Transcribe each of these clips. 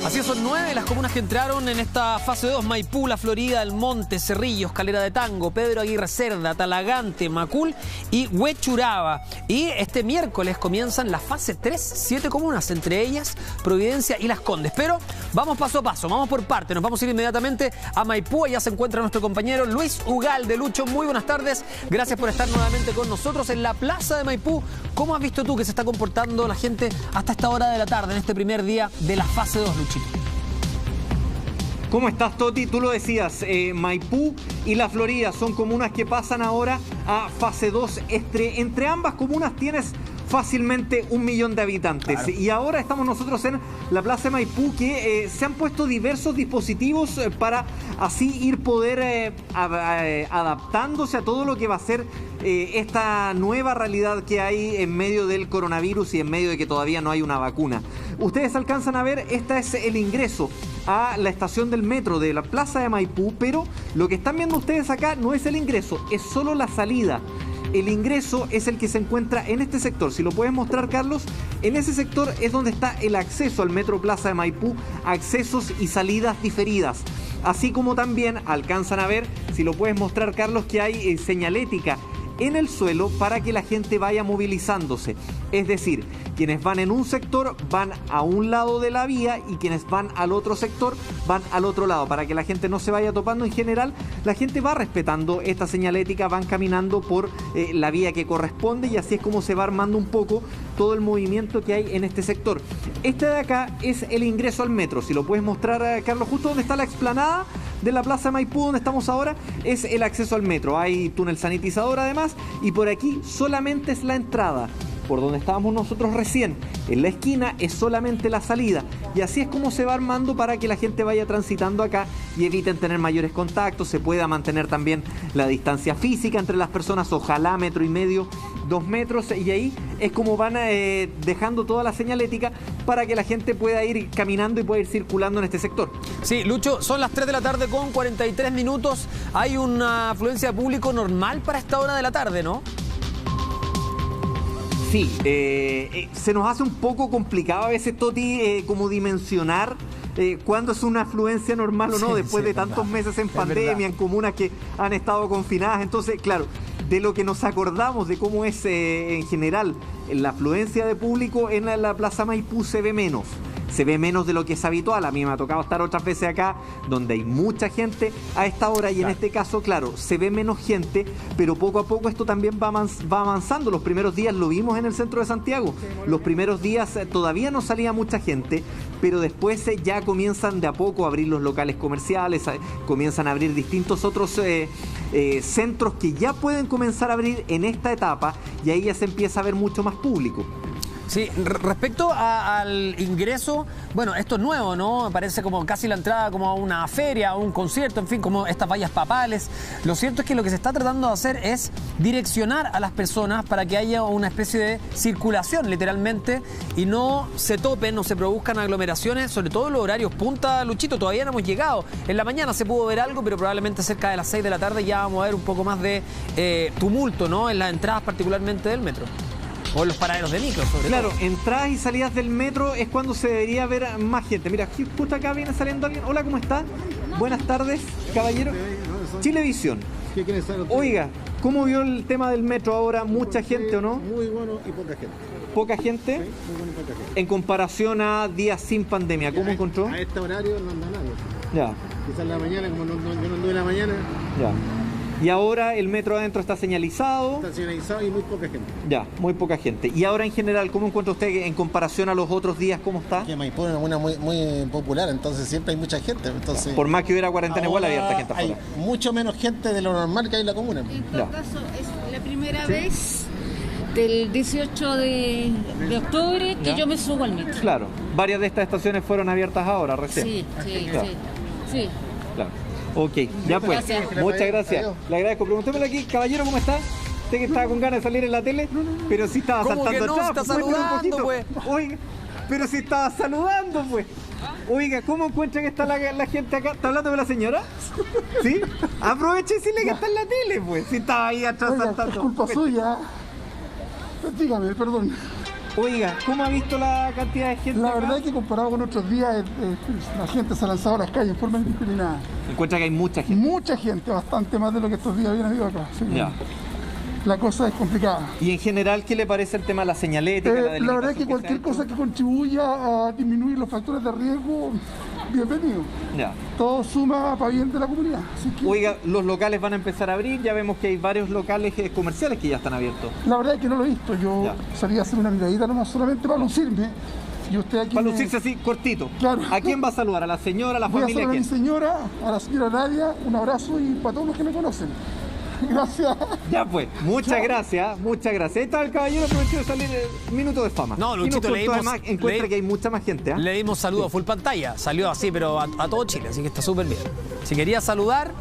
Así es, son 9 las comunas que entraron en esta fase 2. Maipú, La Florida, El Monte, Cerrillos, Calera de Tango, Pedro Aguirre Cerda, Talagante, Macul y Huechuraba. Y este miércoles comienzan la fase 3, 7 comunas, entre ellas Providencia y Las Condes. Pero vamos paso a paso, vamos por parte. Nos vamos a ir inmediatamente a Maipú. Allá se encuentra nuestro compañero Luis Ugalde. Lucho, muy buenas tardes. Gracias por estar nuevamente con nosotros en la plaza de Maipú. ¿Cómo has visto tú que se está comportando la gente hasta esta hora de la tarde, en este primer día de la fase 2, Luchito? ¿Cómo estás, Toti? Tú lo decías, Maipú y La Florida son comunas que pasan ahora a fase 2. Entre ambas comunas tienes fácilmente 1 millón de habitantes. Claro. Y ahora estamos nosotros en la plaza de Maipú, que se han puesto diversos dispositivos para así ir poder adaptándose a todo lo que va a ser esta nueva realidad que hay en medio del coronavirus y en medio de que todavía no hay una vacuna. Ustedes alcanzan a ver, este es el ingreso a la estación del metro de la plaza de Maipú, pero lo que están viendo ustedes acá no es el ingreso, es solo la salida. El ingreso es el que se encuentra en este sector. Si lo puedes mostrar, Carlos, en ese sector es donde está el acceso al metro Plaza de Maipú, accesos y salidas diferidas. Así como también alcanzan a ver, si lo puedes mostrar, Carlos, que hay señalética en el suelo para que la gente vaya movilizándose. Es decir, quienes van en un sector van a un lado de la vía y quienes van al otro sector van al otro lado, para que la gente no se vaya topando. En general, la gente va respetando esta señalética, van caminando por la vía que corresponde, y así es como se va armando un poco todo el movimiento que hay en este sector. Este de acá es el ingreso al metro. Si lo puedes mostrar, Carlos, justo donde está la explanada de la plaza de Maipú, donde estamos ahora, es el acceso al metro. Hay túnel sanitizador además, y por aquí solamente es la entrada. Por donde estábamos nosotros recién, en la esquina, es solamente la salida. Y así es como se va armando para que la gente vaya transitando acá y eviten tener mayores contactos, se pueda mantener también la distancia física entre las personas, ojalá 1,5 metros, 2 metros, y ahí es como van dejando toda la señalética para que la gente pueda ir caminando y pueda ir circulando en este sector. Sí, Lucho, son las 3 de la tarde con 43 minutos. Hay una afluencia de público normal para esta hora de la tarde, ¿no? Sí, se nos hace un poco complicado a veces, Toti, como dimensionar cuándo es una afluencia normal o no, después de tantos meses en pandemia, en comunas que han estado confinadas. Entonces, claro, de lo que nos acordamos de cómo es en general la afluencia de público en la Plaza Maipú, se ve menos. Se ve menos de lo que es habitual. A mí me ha tocado estar otras veces acá donde hay mucha gente a esta hora, y en este caso, claro, se ve menos gente, pero poco a poco esto también va avanzando. Los primeros días lo vimos en el centro de Santiago. Los primeros días todavía no salía mucha gente, pero después ya comienzan de a poco a abrir los locales comerciales, comienzan a abrir distintos otros centros que ya pueden comenzar a abrir en esta etapa, y ahí ya se empieza a ver mucho más público. Sí, respecto al ingreso, bueno, esto es nuevo, ¿no? Parece como casi la entrada como a una feria, a un concierto, en fin, como estas vallas papales. Lo cierto es que lo que se está tratando de hacer es direccionar a las personas para que haya una especie de circulación, literalmente, y no se topen, no se produzcan aglomeraciones, sobre todo en los horarios punta, Luchito. Todavía no hemos llegado. En la mañana se pudo ver algo, pero probablemente cerca de las 6 de la tarde ya vamos a ver un poco más de tumulto, ¿no? En las entradas particularmente del metro. O en los paraderos de micro, sobre todo. Claro, entradas y salidas del metro es cuando se debería ver más gente. Mira, justo acá viene saliendo alguien. Hola, ¿cómo está? Buenas tardes, caballero. Chilevisión. ¿Qué quieren saber? Oiga, ¿cómo vio el tema del metro ahora? ¿Mucha gente o no? Muy bueno y poca gente. ¿Poca gente? Sí, muy bueno y poca gente. En comparación a días sin pandemia, ¿cómo encontró? A este horario no anda nadie. Ya. Quizás en la mañana, como yo no anduve en la mañana. Ya. Y ahora el metro adentro está señalizado. Está señalizado y muy poca gente. Ya, muy poca gente. Y ahora en general, ¿cómo encuentra usted en comparación a los otros días? ¿Cómo está? Que Maipú es una muy popular, entonces siempre hay mucha gente. Entonces, por más que hubiera cuarentena, igual abierta gente afuera. Hay mucho menos gente de lo normal que hay en la comuna. En todo caso, es la primera vez del 18 de octubre que yo me subo al metro. Claro, varias de estas estaciones fueron abiertas ahora, recién. Sí. Claro. Ok, ya pues. Gracias. Muchas gracias. Le agradezco. Preguntémosle aquí, caballero, ¿cómo está? Usted que estaba con ganas de salir en la tele, pero sí estaba ¿Cómo saltando que no? atrás. Está saludando, pues. Oiga, pero sí estaba saludando, pues. Oiga, ¿cómo encuentra que está la gente acá? ¿Está hablando con la señora? ¿Sí? Aproveche y decirle que está en la tele, pues. Sí estaba ahí atrás saltando. Es culpa suya. Dígame, perdón. Oiga, ¿cómo ha visto la cantidad de gente La acá? verdad es que comparado con otros días, la gente se ha lanzado a las calles en forma indiscriminada. Encuentra que hay mucha gente. Mucha gente, bastante más de lo que estos días habían habido acá. Así que Ya. la cosa es complicada. Y en general, ¿qué le parece el tema de la señalética? La verdad es que cualquier cosa que contribuya a disminuir los factores de riesgo, bienvenido. Ya. Todo suma para bien de la comunidad. Así que, Oiga, los locales van a empezar a abrir, ya vemos que hay varios locales comerciales que ya están abiertos. la verdad es que no lo he visto. Yo Ya. salí a hacer una miradita nomás solamente para lucirme. Y usted aquí Para me- lucirse así, cortito. Claro. ¿A quién va a saludar? ¿A la señora, a la voy a familia? saludar a mi ¿Quién? señora, a la señora Nadia, un abrazo y para todos los que me conocen. Gracias. Ya pues, muchas gracias, muchas gracias. Ahí está el caballero, aprovecho de salir minuto de fama. No, Y Luchito, nos contó, leímos- además, encuentra leí- que hay mucha más gente, ¿ah? Le dimos saludo a full pantalla. Salió así, pero a todo Chile, así que está súper bien. Si quería saludar,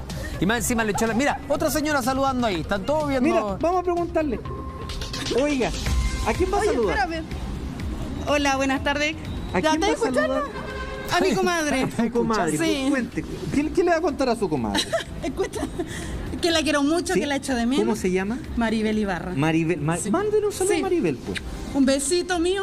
y más encima le echó la... Mira, otra señora saludando ahí. Están todos viendo... Mira, vamos a preguntarle. Oiga, ¿a quién va a saludar? Espérame. Hola, buenas tardes. ¿A ¿Ya quién va estás a saludar? escuchando? A mi comadre. A su comadre, Sí. cuente. ¿Qué le va a contar a su comadre? Escucha. Que la quiero mucho, ¿Sí? que la echo de menos. ¿Cómo se llama? Maribel Ibarra. Maribel. Mándenos un saludo Sí. a Maribel, pues. Un besito mío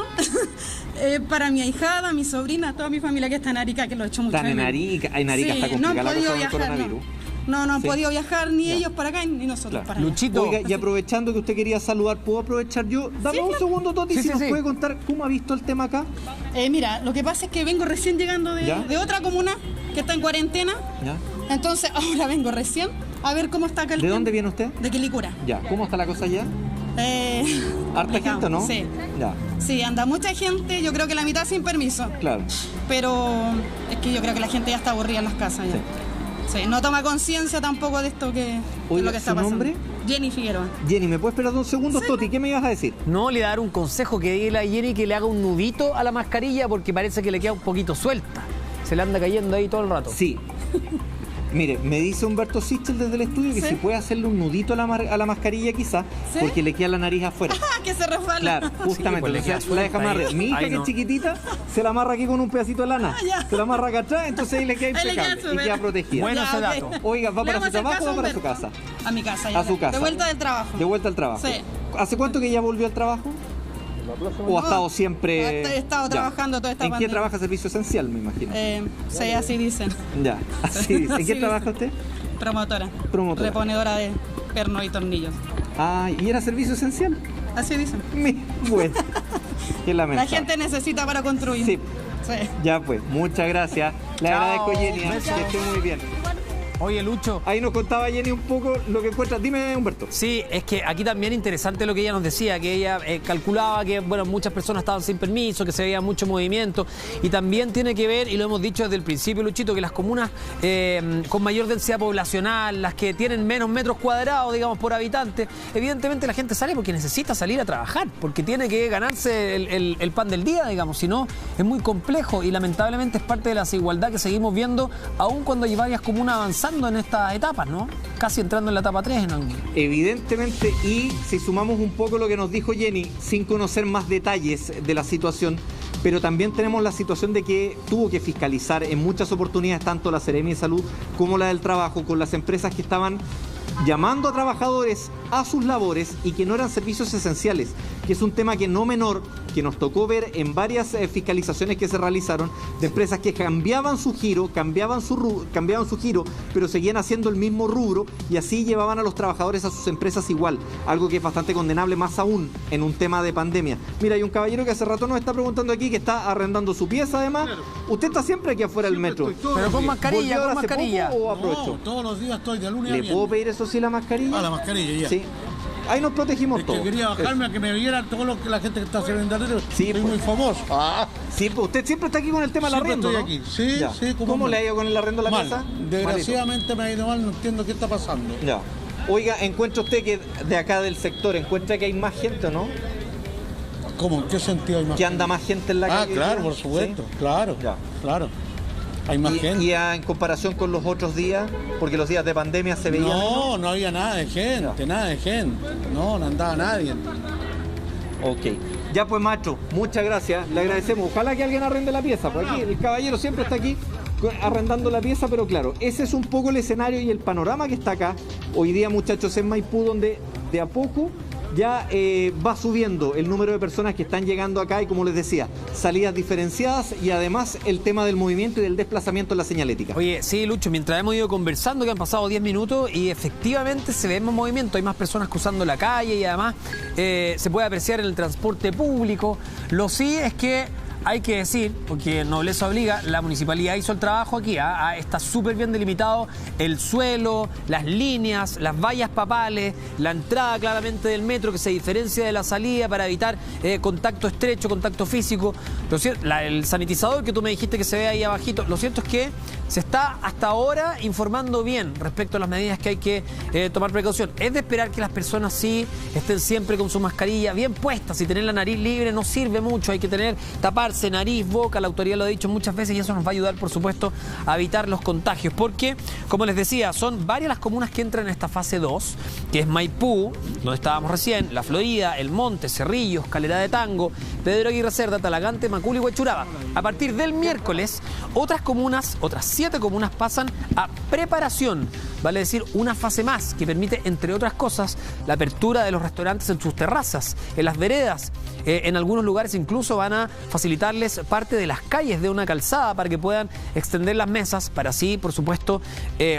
para mi ahijada, mi sobrina, toda mi familia que está en Arica, que lo he hecho mucho. Están de en menos. Arica. En Arica está no han complicada la podido cosa del viajar, coronavirus. no han Sí. podido viajar ni Ya. ellos para acá ni nosotros Claro. para allá. Luchito. Oiga, y aprovechando que usted quería saludar, ¿puedo aprovechar yo? Dame un segundo, Toti, Sí, si sí, nos sí. puede contar cómo ha visto el tema acá. Mira, lo que pasa es que vengo recién llegando ¿Ya? de otra comuna que está en cuarentena. ¿Ya? Entonces ahora vengo recién a ver cómo está acá el ¿De dónde tiempo. viene usted? De Quilicura. Ya, ¿cómo está la cosa allá? ¿Harta complicado, gente o no? Sí. Ya, Sí, anda mucha gente, yo creo que la mitad sin permiso. claro. Pero es que yo creo que la gente ya está aburrida en las casas ya. Sí, no toma conciencia tampoco de esto que es Oiga, lo que está ¿su pasando. nombre? Jenny Figueroa. Jenny, ¿me puedes esperar 2 segundos, Toti? ¿Qué me ibas a decir? No, le voy a dar un consejo que dile a Jenny que le haga un nudito a la mascarilla porque parece que le queda un poquito suelta. Se le anda cayendo ahí todo el rato. Sí. Mire, me dice Humberto Sichel desde el estudio que ¿Sí? si puede hacerle un nudito a la mascarilla quizás, ¿Sí? porque le queda la nariz afuera. Ah, que se resbala. Claro, justamente. pues le queda Entonces, la deja suelta amarrar. ahí. Mi hija, Ahí que no. es chiquitita, se la amarra aquí con un pedacito de lana. Ah, ya. Se la amarra acá atrás, entonces ahí le queda Ahí le queda impecable y súper. queda protegida. Bueno, Ya, ese ok. dato. Oiga, ¿va Le para vamos su a hacer trabajo caso o para su Humberto. casa? A mi casa ya. A su casa. De vuelta del trabajo. De vuelta al trabajo. Sí. ¿Hace cuánto que ya volvió al trabajo? ¿O ha estado siempre...? He estado Ya. trabajando toda esta ¿En qué pandemia. trabaja servicio esencial, me imagino? Sí, así dicen. Ya, así dice. ¿En Así qué dice. trabaja usted? Promotora. Promotora. Reponedora de pernos y tornillos. Ah, ¿y era servicio esencial? Así dicen. Bueno, qué La lamentable. gente necesita para construir. Sí, Sí. ya pues, muchas gracias. Le Chao. agradezco, Jenny, que Besos. esté muy bien. Oye, Lucho. Ahí nos contaba Jenny un poco lo que encuentra. Dime, Humberto. Sí, es que aquí también interesante lo que ella nos decía, que ella calculaba que bueno, muchas personas estaban sin permiso, que se veía mucho movimiento y también tiene que ver, y lo hemos dicho desde el principio, Luchito, que las comunas con mayor densidad poblacional, las que tienen menos metros cuadrados, digamos, por habitante, evidentemente la gente sale porque necesita salir a trabajar, porque tiene que ganarse el pan del día, digamos, si no es muy complejo y lamentablemente es parte de la desigualdad que seguimos viendo, aun cuando hay varias comunas avanzando en estas etapas, ¿no? Casi entrando en la etapa 3 en algún. Evidentemente, y si sumamos un poco lo que nos dijo Jenny, sin conocer más detalles de la situación, pero también tenemos la situación de que tuvo que fiscalizar en muchas oportunidades tanto la Seremi de Salud como la del Trabajo con las empresas que estaban llamando a trabajadores a sus labores y que no eran servicios esenciales, que es un tema que no menor, que nos tocó ver en varias fiscalizaciones que se realizaron de empresas que cambiaban su giro, cambiaban su giro, pero seguían haciendo el mismo rubro y así llevaban a los trabajadores a sus empresas igual, algo que es bastante condenable más aún en un tema de pandemia. Mira, hay un caballero que hace rato nos está preguntando aquí que está arrendando su pieza además. Claro. Usted está siempre aquí afuera del metro. Pero con mascarilla, ¿Volvió con ahora hace mascarilla. poco o aprovechó? No, todos los días estoy de lunes a ¿Le viernes. puedo pedir eso sí la mascarilla? Ah, la mascarilla, ya. Sí. Ahí nos protegimos Es que todos. quería bajarme a que me viera todo lo que la gente que está haciendo en Darío. Sí, Soy pues. muy famoso. Sí, pues usted siempre está aquí con el tema del Siempre arrendo, estoy ¿no? aquí. Sí, Ya. sí, ¿Cómo le ha ido con el arrendo de la Mal. pieza? Desgraciadamente me ha ido mal, no entiendo qué está pasando. Malito. Ya. Oiga, ¿encuentra usted que de acá del sector, encuentra que hay más gente o no? ¿Cómo? ¿En qué sentido hay más Que anda más gente en la Ah, calle. claro, por supuesto. Claro, Ya. claro. Hay más gente. Y en comparación con los otros días, porque los días de pandemia se veían. No, no había nada de gente, nada de gente. No andaba nadie. Ok. Ya pues, maestro, muchas gracias. Le agradecemos. Ojalá que alguien arrende la pieza. Pues aquí el caballero siempre está aquí arrendando la pieza, pero claro, ese es un poco el escenario y el panorama que está acá. Hoy día, muchachos, en Maipú, donde de a poco ya va subiendo el número de personas que están llegando acá y, como les decía, salidas diferenciadas y además el tema del movimiento y del desplazamiento en la señalética. Oye, sí, Lucho, mientras hemos ido conversando, que han pasado 10 minutos y efectivamente se ve más movimiento, hay más personas cruzando la calle y además se puede apreciar en el transporte público. Lo sí es que hay que decir, porque nobleza obliga, la municipalidad hizo el trabajo aquí, está súper bien delimitado el suelo, las líneas, las vallas papales, la entrada claramente del metro que se diferencia de la salida para evitar contacto estrecho, contacto físico. El sanitizador que tú me dijiste que se ve ahí abajito, lo cierto es que se está hasta ahora informando bien respecto a las medidas que hay que tomar precaución. Es de esperar que las personas sí estén siempre con su mascarilla bien puesta. Si tener la nariz libre no sirve mucho, hay que taparse nariz, boca, la autoridad lo ha dicho muchas veces y eso nos va a ayudar, por supuesto, a evitar los contagios. Porque, como les decía, son varias las comunas que entran en esta fase 2, que es Maipú, donde estábamos recién, La Florida, El Monte, Cerrillos, Calera de Tango, Pedro Aguirre Cerda, Talagante, Macul y Huechuraba. A partir del miércoles, otras 7 comunas pasan a preparación, vale decir, una fase más que permite, entre otras cosas, la apertura de los restaurantes en sus terrazas, en las veredas. En algunos lugares incluso van a facilitarles parte de las calles de una calzada para que puedan extender las mesas, para así, por supuesto,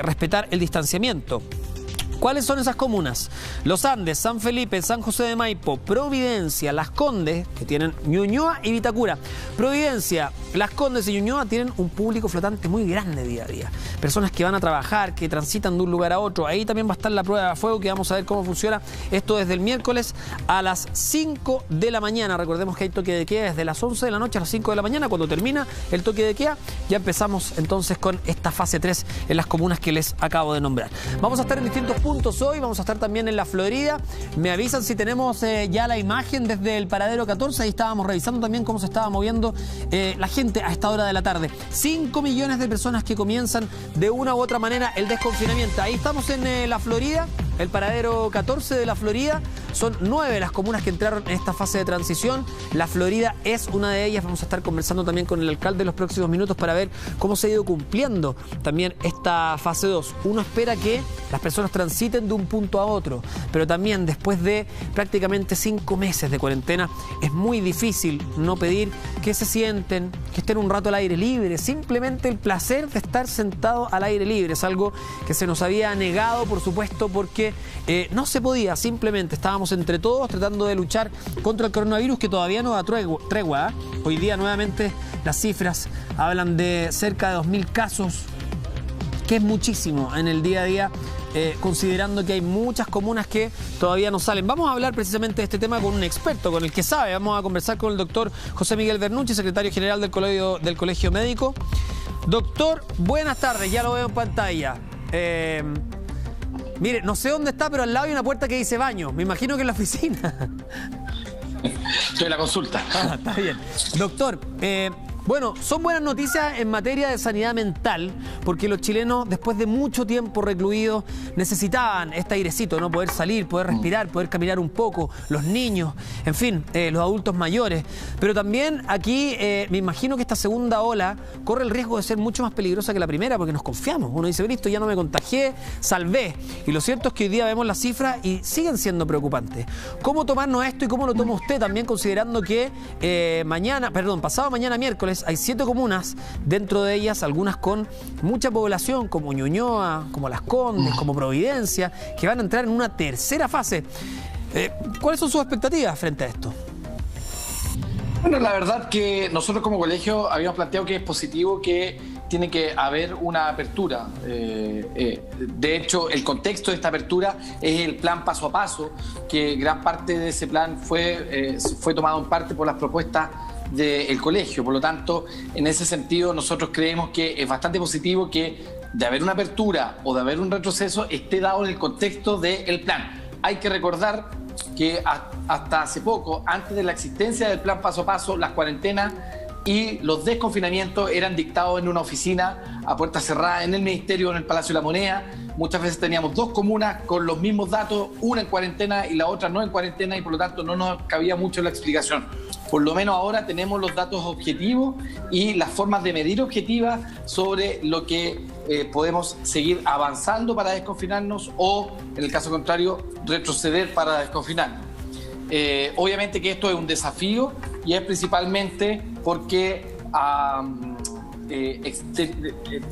respetar el distanciamiento. ¿Cuáles son esas comunas? Los Andes, San Felipe, San José de Maipo, Providencia, Las Condes, que tienen Ñuñoa y Vitacura. Providencia, Las Condes y Ñuñoa tienen un público flotante muy grande día a día. Personas que van a trabajar, que transitan de un lugar a otro. Ahí también va a estar la prueba de fuego, que vamos a ver cómo funciona. Esto desde el miércoles a las 5 de la mañana. Recordemos que hay toque de queda desde las 11 de la noche a las 5 de la mañana. Cuando termina el toque de queda, ya empezamos entonces con esta fase 3 en las comunas que les acabo de nombrar. Vamos a estar en distintos puntos hoy, vamos a estar también en La Florida. Me avisan si tenemos ya la imagen desde el paradero 14, ahí estábamos revisando también cómo se estaba moviendo la gente a esta hora de la tarde. 5 millones de personas que comienzan de una u otra manera el desconfinamiento. Ahí estamos en La Florida, el paradero 14 de La Florida. Son 9 las comunas que entraron en esta fase de transición. La Florida es una de ellas. Vamos a estar conversando también con el alcalde en los próximos minutos para ver cómo se ha ido cumpliendo también esta fase 2. Uno espera que las personas transiten de un punto a otro, pero también después de prácticamente 5 meses de cuarentena es muy difícil no pedir que se sienten, que estén un rato al aire libre. Simplemente el placer de estar sentado al aire libre es algo que se nos había negado, por supuesto, porque no se podía. Simplemente estábamos entre todos tratando de luchar contra el coronavirus, que todavía no da tregua. Hoy día nuevamente las cifras hablan de cerca de 2.000 casos, que es muchísimo en el día a día, considerando que hay muchas comunas que todavía no salen. Vamos a hablar precisamente de este tema con un experto, con el que sabe. Vamos a conversar con el doctor José Miguel Bernucci, secretario general del Colegio Médico. Doctor, buenas tardes, ya lo veo en pantalla. Mire, no sé dónde está, pero al lado hay una puerta que dice baño. Me imagino que es la oficina. Estoy en la consulta. Está bien. Doctor, bueno, son buenas noticias en materia de sanidad mental, porque los chilenos, después de mucho tiempo recluidos, necesitaban este airecito, ¿no? Poder salir, poder respirar, poder caminar un poco, los niños, en fin, los adultos mayores. Pero también aquí me imagino que esta segunda ola corre el riesgo de ser mucho más peligrosa que la primera, porque nos confiamos. Uno dice, listo, ya no me contagié, salvé. Y lo cierto es que hoy día vemos las cifras y siguen siendo preocupantes. ¿Cómo tomarnos esto y cómo lo toma usted también, considerando que pasado mañana miércoles hay 7 comunas, dentro de ellas algunas con mucha población, como Ñuñoa, como Las Condes, como Providencia, que van a entrar en una tercera fase? ¿Cuáles son sus expectativas frente a esto? Bueno, la verdad que nosotros como colegio habíamos planteado que es positivo, que tiene que haber una apertura. De hecho, el contexto de esta apertura es el plan paso a paso, que gran parte de ese plan fue tomado en parte por las propuestas del colegio. Por lo tanto, en ese sentido, nosotros creemos que es bastante positivo que de haber una apertura o de haber un retroceso esté dado en el contexto del plan. Hay que recordar que hasta hace poco, antes de la existencia del plan paso a paso, las cuarentenas y los desconfinamientos eran dictados en una oficina a puerta cerrada en el Ministerio o en el Palacio de la Moneda. Muchas veces teníamos 2 comunas con los mismos datos, una en cuarentena y la otra no en cuarentena, y por lo tanto no nos cabía mucho la explicación. Por lo menos ahora tenemos los datos objetivos y las formas de medir objetivas sobre lo que podemos seguir avanzando para desconfinarnos o, en el caso contrario, retroceder para desconfinarnos. Obviamente que esto es un desafío y es principalmente porque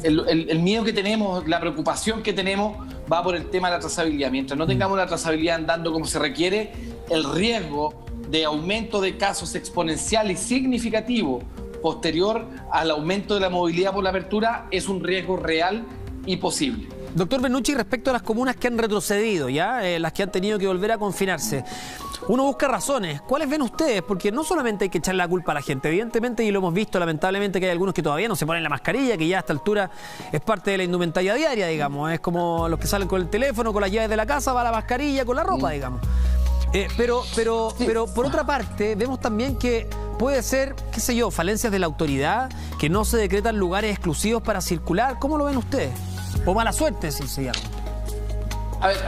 el miedo que tenemos, la preocupación que tenemos va por el tema de la trazabilidad. Mientras no tengamos la trazabilidad andando como se requiere, el riesgo de aumento de casos exponencial y significativo posterior al aumento de la movilidad por la apertura es un riesgo real y posible. Doctor Bernucci, respecto a las comunas que han retrocedido, ¿ya? Las que han tenido que volver a confinarse, uno busca razones. ¿Cuáles ven ustedes? Porque no solamente hay que echar la culpa a la gente, evidentemente, y lo hemos visto lamentablemente, que hay algunos que todavía no se ponen la mascarilla, que ya a esta altura es parte de la indumentaria diaria, digamos. Es como los que salen con el teléfono, con las llaves de la casa, va la mascarilla, con la ropa, digamos. Pero por otra parte, vemos también que puede ser, qué sé yo, falencias de la autoridad, que no se decretan lugares exclusivos para circular. ¿Cómo lo ven ustedes? O mala suerte, si se llama. A ver,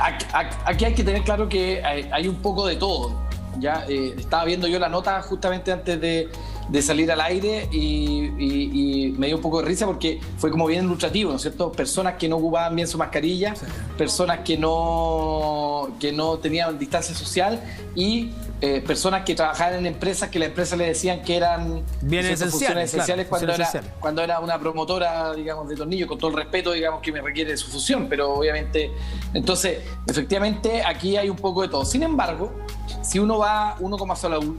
aquí hay que tener claro que hay un poco de todo. Ya estaba viendo yo la nota justamente antes de salir al aire y me dio un poco de risa porque fue como bien ilustrativo, ¿no es cierto? Personas que no ocupaban bien su mascarilla, sí. Personas que no tenían distancia social y personas que trabajaban en empresas que las empresas le decían que eran funciones esenciales, claro, cuando era una promotora, digamos, de tornillos, con todo el respeto, digamos, que me requiere de su función, pero obviamente, entonces, efectivamente, aquí hay un poco de todo. Sin embargo, si uno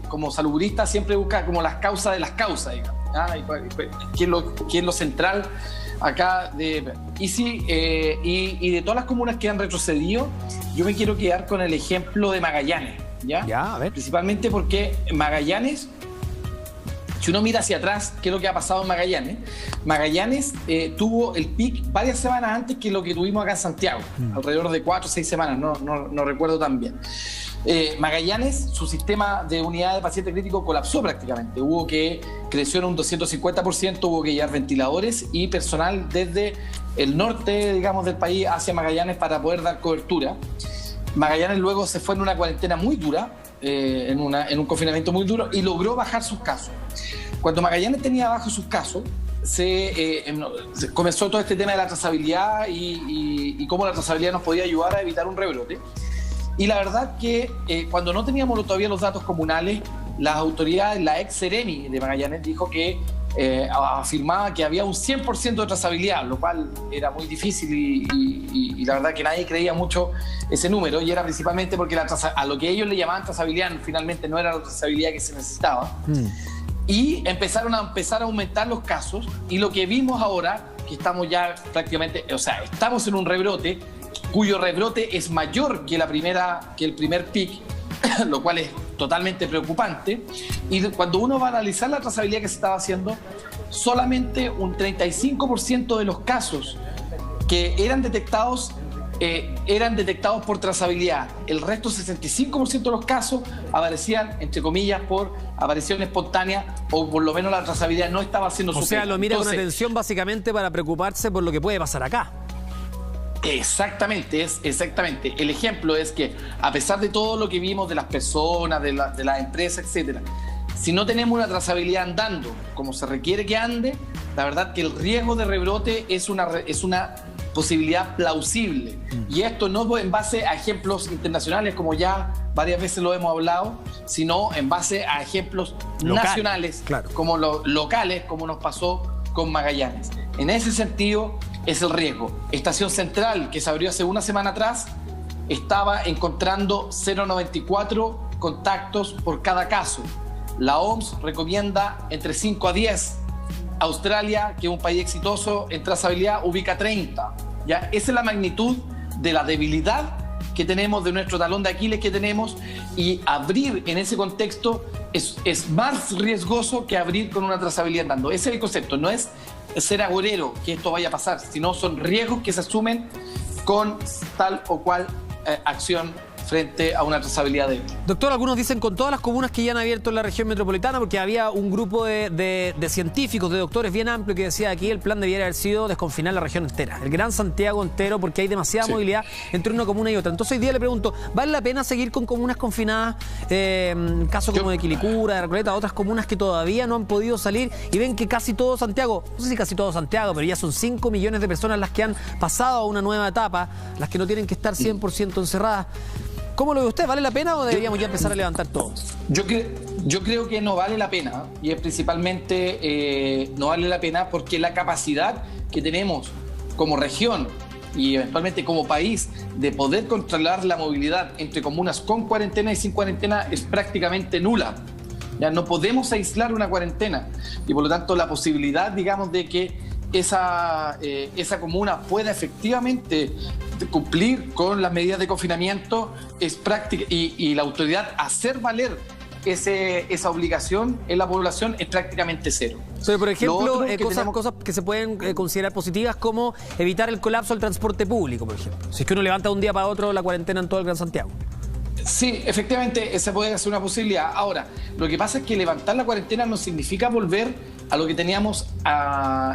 como salubrista siempre busca como las causas de las causas, digamos, ¿qué es lo central acá? Y de todas las comunas que han retrocedido, yo me quiero quedar con el ejemplo de Magallanes. ¿Ya? A ver. Principalmente porque Magallanes, si uno mira hacia atrás, ¿qué es lo que ha pasado en Magallanes? Magallanes tuvo el pic varias semanas antes que lo que tuvimos acá en Santiago, alrededor de 4 o 6 semanas, no recuerdo tan bien. Magallanes, su sistema de unidad de paciente crítico colapsó prácticamente. Creció en un 250%, hubo que llevar ventiladores y personal desde el norte, digamos, del país hacia Magallanes para poder dar cobertura. Magallanes luego se fue en una cuarentena muy dura, en un confinamiento muy duro, y logró bajar sus casos. Cuando Magallanes tenía bajo sus casos, comenzó todo este tema de la trazabilidad y cómo la trazabilidad nos podía ayudar a evitar un rebrote. Y la verdad que cuando no teníamos todavía los datos comunales, las autoridades, la ex Seremi de Magallanes dijo que afirmaba que había un 100% de trazabilidad, lo cual era muy difícil y la verdad que nadie creía mucho ese número, y era principalmente porque a lo que ellos le llamaban trazabilidad finalmente no era la trazabilidad que se necesitaba. Y empezaron a aumentar los casos, y lo que vimos ahora, que estamos ya prácticamente, o sea, estamos en un rebrote cuyo rebrote es mayor que el primer pic, lo cual es totalmente preocupante. Y cuando uno va a analizar la trazabilidad que se estaba haciendo, solamente un 35% de los casos que eran detectados por trazabilidad. El resto, 65% de los casos, aparecían, entre comillas, por aparición espontánea, o por lo menos la trazabilidad no estaba haciendo su pega. O sea, lo mira con Entonces, atención básicamente para preocuparse por lo que puede pasar acá. Exactamente. El ejemplo es que, a pesar de todo lo que vimos de las personas, de las empresas, etcétera, si no tenemos una trazabilidad andando como se requiere que ande, la verdad que el riesgo de rebrote es una posibilidad plausible. Y esto no en base a ejemplos internacionales, como ya varias veces lo hemos hablado, sino en base a ejemplos nacionales, claro, como locales, como nos pasó con Magallanes. En ese sentido es el riesgo. Estación Central, que se abrió hace una semana atrás, estaba encontrando 0,94 contactos por cada caso. La OMS recomienda entre 5 a 10. Australia, que es un país exitoso en trazabilidad, ubica 30. ¿Ya? Esa es la magnitud de la debilidad que tenemos, de nuestro talón de Aquiles que tenemos, y abrir en ese contexto es más riesgoso que abrir con una trazabilidad andando. Ese es el concepto, no es ser agorero que esto vaya a pasar, sino son riesgos que se asumen con tal o cual acción frente a una trazabilidad débil. Doctor, algunos dicen con todas las comunas que ya han abierto en la región metropolitana, porque había un grupo de científicos, de doctores bien amplio que decía aquí el plan debiera haber sido desconfinar la región entera, el Gran Santiago entero, porque hay demasiada movilidad entre una comuna y otra. Entonces hoy día le pregunto, ¿vale la pena seguir con comunas confinadas, casos como de Quilicura, de Recoleta, otras comunas que todavía no han podido salir y ven que casi todo Santiago, no sé si casi todo Santiago, pero ya son 5 millones de personas las que han pasado a una nueva etapa, las que no tienen que estar 100% encerradas? ¿Cómo lo ve usted? ¿Vale la pena o deberíamos ya empezar a levantar todo? Yo creo que no vale la pena, y es principalmente no vale la pena porque la capacidad que tenemos como región y eventualmente como país de poder controlar la movilidad entre comunas con cuarentena y sin cuarentena es prácticamente nula. Ya no podemos aislar una cuarentena y por lo tanto la posibilidad, digamos, de que esa comuna pueda efectivamente cumplir con las medidas de confinamiento es práctica, y la autoridad hacer valer esa obligación en la población es prácticamente cero. Pero, por ejemplo, cosas que se pueden considerar positivas, como evitar el colapso del transporte público, por ejemplo. Si es que uno levanta de un día para otro la cuarentena en todo el Gran Santiago. Sí, efectivamente, esa puede ser una posibilidad. Ahora, lo que pasa es que levantar la cuarentena no significa volver a lo que teníamos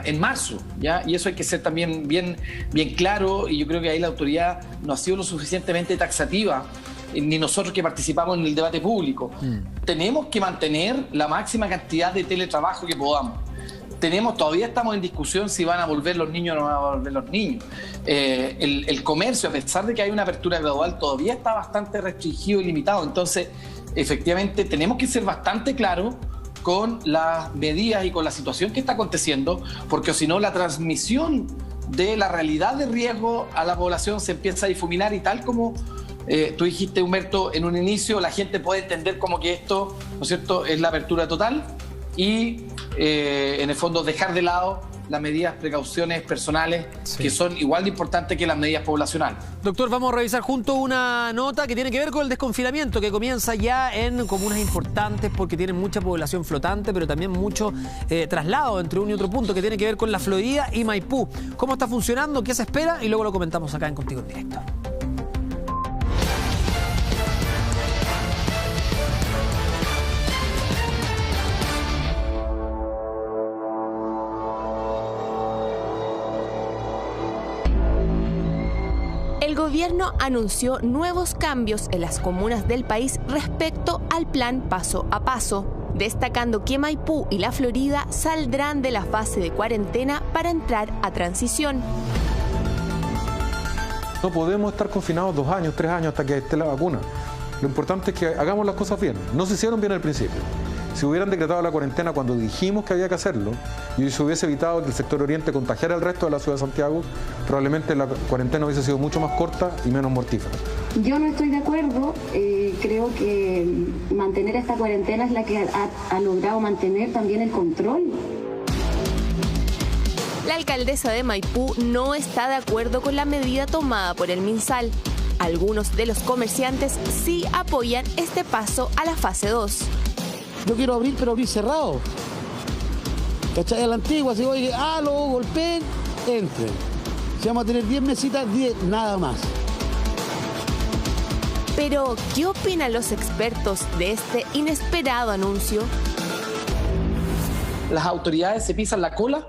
en marzo, ¿ya? Y eso hay que ser también bien claro, y yo creo que ahí la autoridad no ha sido lo suficientemente taxativa, ni nosotros que participamos en el debate público. Tenemos que mantener la máxima cantidad de teletrabajo que podamos. Todavía estamos en discusión si van a volver los niños o no van a volver los niños. El comercio, a pesar de que hay una apertura gradual, todavía está bastante restringido y limitado. Entonces, efectivamente, tenemos que ser bastante claros con las medidas y con la situación que está aconteciendo, porque si no, la transmisión de la realidad de riesgo a la población se empieza a difuminar, y tal como tú dijiste, Humberto, en un inicio, la gente puede entender como que esto, ¿no es cierto?, es la apertura total y en el fondo dejar de lado las medidas, precauciones personales, que son igual de importantes que las medidas poblacionales. Doctor, vamos a revisar junto una nota que tiene que ver con el desconfinamiento, que comienza ya en comunas importantes porque tienen mucha población flotante, pero también mucho traslado entre un y otro punto, que tiene que ver con la Florida y Maipú. ¿Cómo está funcionando? ¿Qué se espera? Y luego lo comentamos acá en Contigo en Directo. El gobierno anunció nuevos cambios en las comunas del país respecto al plan paso a paso, destacando que Maipú y la Florida saldrán de la fase de cuarentena para entrar a transición. No podemos estar confinados 2 años, 3 años hasta que esté la vacuna. Lo importante es que hagamos las cosas bien. No se hicieron bien al principio. Si hubieran decretado la cuarentena cuando dijimos que había que hacerlo y se hubiese evitado que el sector oriente contagiara al resto de la ciudad de Santiago, probablemente la cuarentena hubiese sido mucho más corta y menos mortífera. Yo no estoy de acuerdo. Creo que mantener esta cuarentena es la que ha logrado mantener también el control. La alcaldesa de Maipú no está de acuerdo con la medida tomada por el MinSal. Algunos de los comerciantes sí apoyan este paso a la fase 2. Yo quiero abrir, pero abrir cerrado. ¿Cachai? A la antigua, si voy, luego golpeen, entren. Si vamos a tener 10 mesitas, 10, nada más. Pero, ¿qué opinan los expertos de este inesperado anuncio? Las autoridades se pisan la cola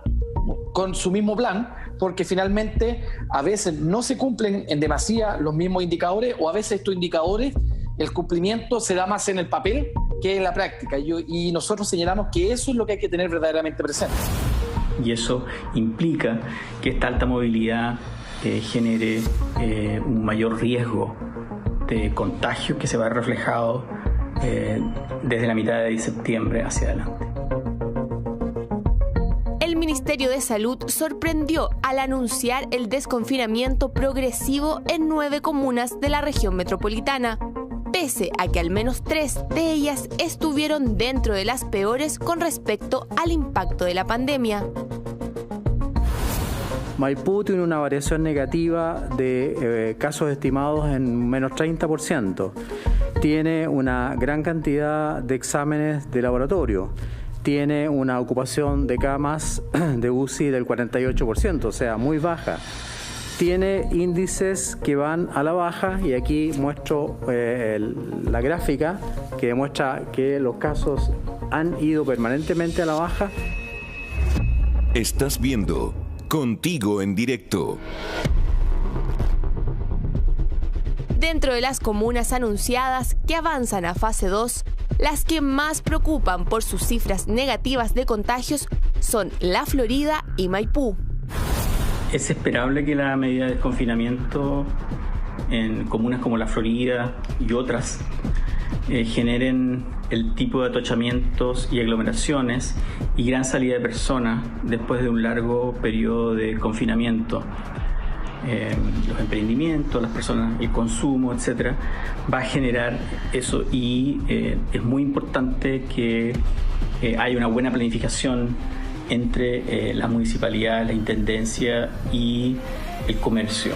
con su mismo plan, porque finalmente a veces no se cumplen en demasía los mismos indicadores, o a veces estos indicadores, el cumplimiento se da más en el papel que en la práctica. Y nosotros señalamos que eso es lo que hay que tener verdaderamente presente. Y eso implica que esta alta movilidad genere un mayor riesgo de contagio que se va a ver reflejado desde la mitad de septiembre hacia adelante. El Ministerio de Salud sorprendió al anunciar el desconfinamiento progresivo en 9 comunas de la región metropolitana, pese a que al menos 3 de ellas estuvieron dentro de las peores con respecto al impacto de la pandemia. Maipú tiene una variación negativa de casos estimados en menos 30%. Tiene una gran cantidad de exámenes de laboratorio. Tiene una ocupación de camas de UCI del 48%, o sea, muy baja. Tiene índices que van a la baja, y aquí muestro la gráfica que demuestra que los casos han ido permanentemente a la baja. Estás viendo Contigo en Directo. Dentro de las comunas anunciadas que avanzan a fase 2, las que más preocupan por sus cifras negativas de contagios son la Florida y Maipú. Es esperable que la medida de desconfinamiento en comunas como La Florida y otras generen el tipo de atochamientos y aglomeraciones y gran salida de personas después de un largo periodo de confinamiento. Los emprendimientos, las personas, el consumo, etcétera, va a generar eso y es muy importante que haya una buena planificación entre la municipalidad, la intendencia y el comercio.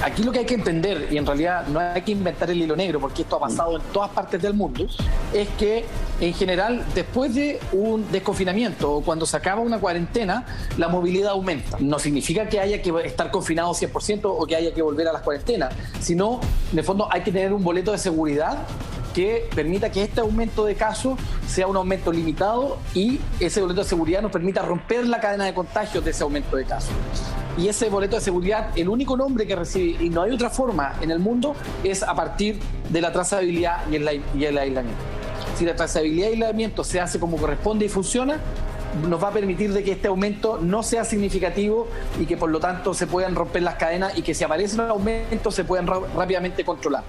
Aquí lo que hay que entender, y en realidad no hay que inventar el hilo negro, porque esto ha pasado en todas partes del mundo, es que en general después de un desconfinamiento o cuando se acaba una cuarentena, la movilidad aumenta. No significa que haya que estar confinado 100% o que haya que volver a las cuarentenas, sino en el fondo hay que tener un boleto de seguridad que permita que este aumento de casos sea un aumento limitado y ese boleto de seguridad nos permita romper la cadena de contagios de ese aumento de casos. Y ese boleto de seguridad, el único nombre que recibe, y no hay otra forma en el mundo, es a partir de la trazabilidad y el aislamiento. Si la trazabilidad y el aislamiento se hace como corresponde y funciona, nos va a permitir de que este aumento no sea significativo y que por lo tanto se puedan romper las cadenas y que si aparece un aumento se puedan rápidamente controlar.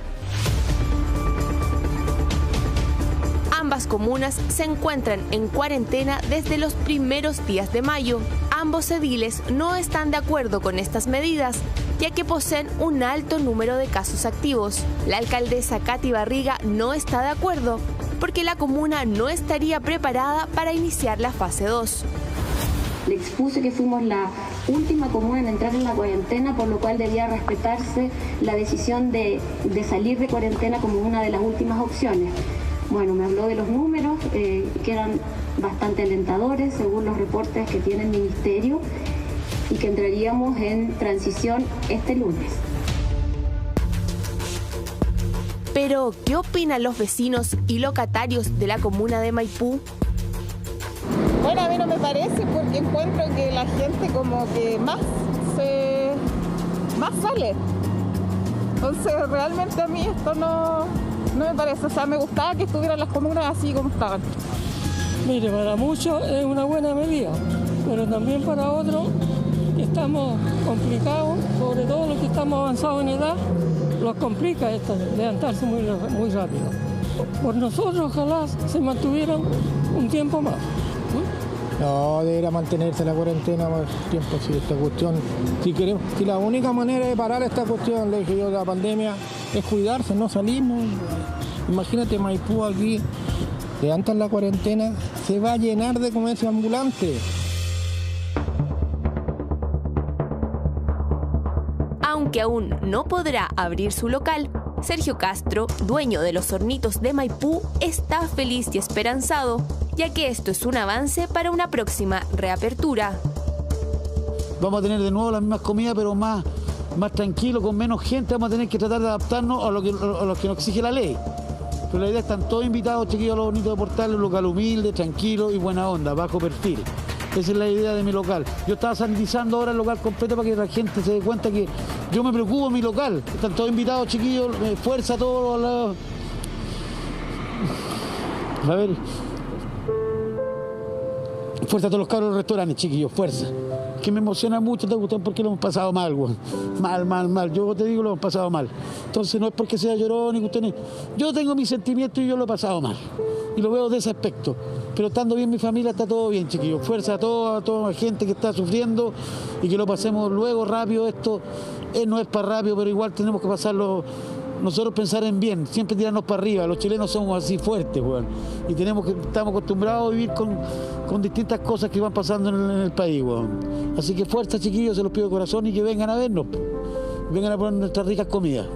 Ambas comunas se encuentran en cuarentena desde los primeros días de mayo. Ambos ediles no están de acuerdo con estas medidas, ya que poseen un alto número de casos activos. La alcaldesa Katy Barriga no está de acuerdo, porque la comuna no estaría preparada para iniciar la fase 2. Le expuse que fuimos la última comuna en entrar en la cuarentena, por lo cual debía respetarse la decisión de salir de cuarentena como una de las últimas opciones. Bueno, me habló de los números, que eran bastante alentadores según los reportes que tiene el Ministerio y que entraríamos en transición este lunes. Pero, ¿qué opinan los vecinos y locatarios de la comuna de Maipú? Bueno, a mí no me parece porque encuentro que la gente como que más sale. Entonces, realmente a mí esto no me parece. O sea, me gustaba que estuvieran las comunas así como estaban. Mire, para muchos es una buena medida, pero también para otros estamos complicados, sobre todo los que estamos avanzados en edad, los complica esto, levantarse muy rápido. Por nosotros ojalá se mantuvieran un tiempo más. No, debería mantenerse la cuarentena más tiempo, si esta cuestión, si la única manera de parar esta cuestión, le dije yo, de la pandemia, es cuidarse, no salir. No. Imagínate Maipú aquí, levantan la cuarentena, se va a llenar de comercio ambulante. Aunque aún no podrá abrir su local, Sergio Castro, dueño de los Hornitos de Maipú, está feliz y esperanzado, ya que esto es un avance para una próxima reapertura. Vamos a tener de nuevo las mismas comidas, pero más tranquilo, con menos gente. Vamos a tener que tratar de adaptarnos a lo que nos exige la ley. Pero la idea, están todos invitados, chiquillos, a los Hornitos de Portales, un local humilde, tranquilo y buena onda, bajo perfil. Esa es la idea de mi local. Yo estaba sanitizando ahora el local completo para que la gente se dé cuenta que yo me preocupo de mi local. Están todos invitados, chiquillos, fuerza a todos. A ver. Fuerza a todos los cabros de los restaurantes, chiquillos, fuerza. Que me emociona mucho, te gustan porque lo hemos pasado mal, güey. Mal. Yo te digo, lo hemos pasado mal. Entonces no es porque sea llorón ni que usted ni... Yo tengo mis sentimientos y yo lo he pasado mal. Y lo veo de ese aspecto. Pero estando bien mi familia, está todo bien, chiquillos. Fuerza a toda la gente que está sufriendo y que lo pasemos luego, rápido. Esto no es para rápido, pero igual tenemos que pasarlo. Nosotros pensar en bien, siempre tirarnos para arriba. Los chilenos somos así fuertes, güey. Y estamos acostumbrados a vivir con distintas cosas que van pasando en el país, güey. Así que fuerza, chiquillos, se los pido de corazón y que vengan a vernos. Vengan a poner nuestras ricas comidas.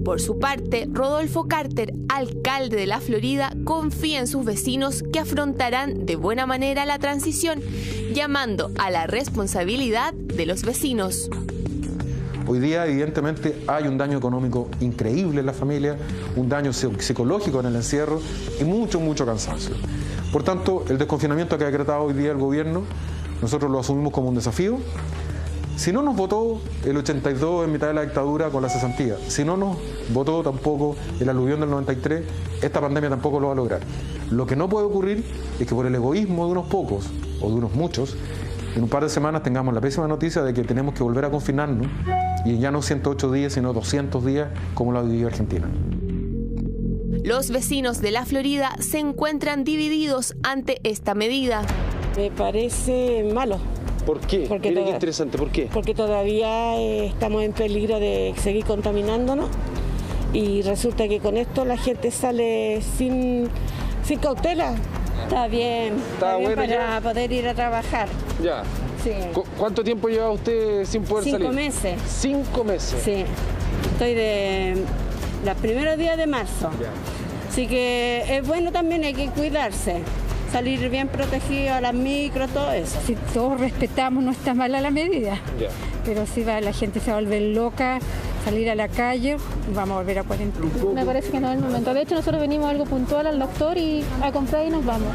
Por su parte, Rodolfo Carter, alcalde de La Florida, confía en sus vecinos que afrontarán de buena manera la transición, llamando a la responsabilidad de los vecinos. Hoy día, evidentemente, hay un daño económico increíble en la familia, un daño psicológico en el encierro y mucho cansancio. Por tanto, el desconfinamiento que ha decretado hoy día el gobierno, nosotros lo asumimos como un desafío. Si no nos votó el 82 en mitad de la dictadura con la cesantía, si no nos votó tampoco el aluvión del 93, esta pandemia tampoco lo va a lograr. Lo que no puede ocurrir es que por el egoísmo de unos pocos o de unos muchos, en un par de semanas tengamos la pésima noticia de que tenemos que volver a confinarnos y ya no 108 días, sino 200 días como lo ha vivido Argentina. Los vecinos de la Florida se encuentran divididos ante esta medida. Me parece malo. ¿Por qué? Porque Mira qué interesante, ¿por qué? Porque todavía estamos en peligro de seguir contaminándonos y resulta que con esto la gente sale sin cautela. Está bien bueno para ya. poder ir a trabajar. Ya. Sí. ¿Cuánto tiempo lleva usted sin poder salir? 5 meses. 5 meses. Sí. Estoy de los primeros días de marzo. Ya. Así que es bueno también, hay que cuidarse. Salir bien protegido a las micros, todo eso. Si todos respetamos, no está mala la medida. Ya. Pero si la gente se va a volver loca, salir a la calle, vamos a volver a cuarentena. Me parece que no es el momento. De hecho, nosotros venimos a algo puntual al doctor y a comprar y nos vamos.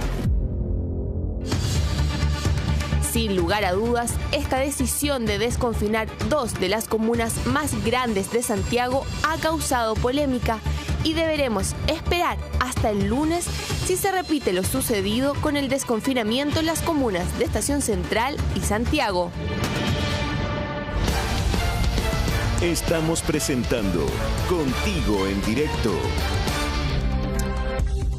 Sin lugar a dudas, esta decisión de desconfinar 2 de las comunas más grandes de Santiago ha causado polémica y deberemos esperar hasta el lunes si se repite lo sucedido con el desconfinamiento en las comunas de Estación Central y Santiago. Estamos presentando Contigo en Directo.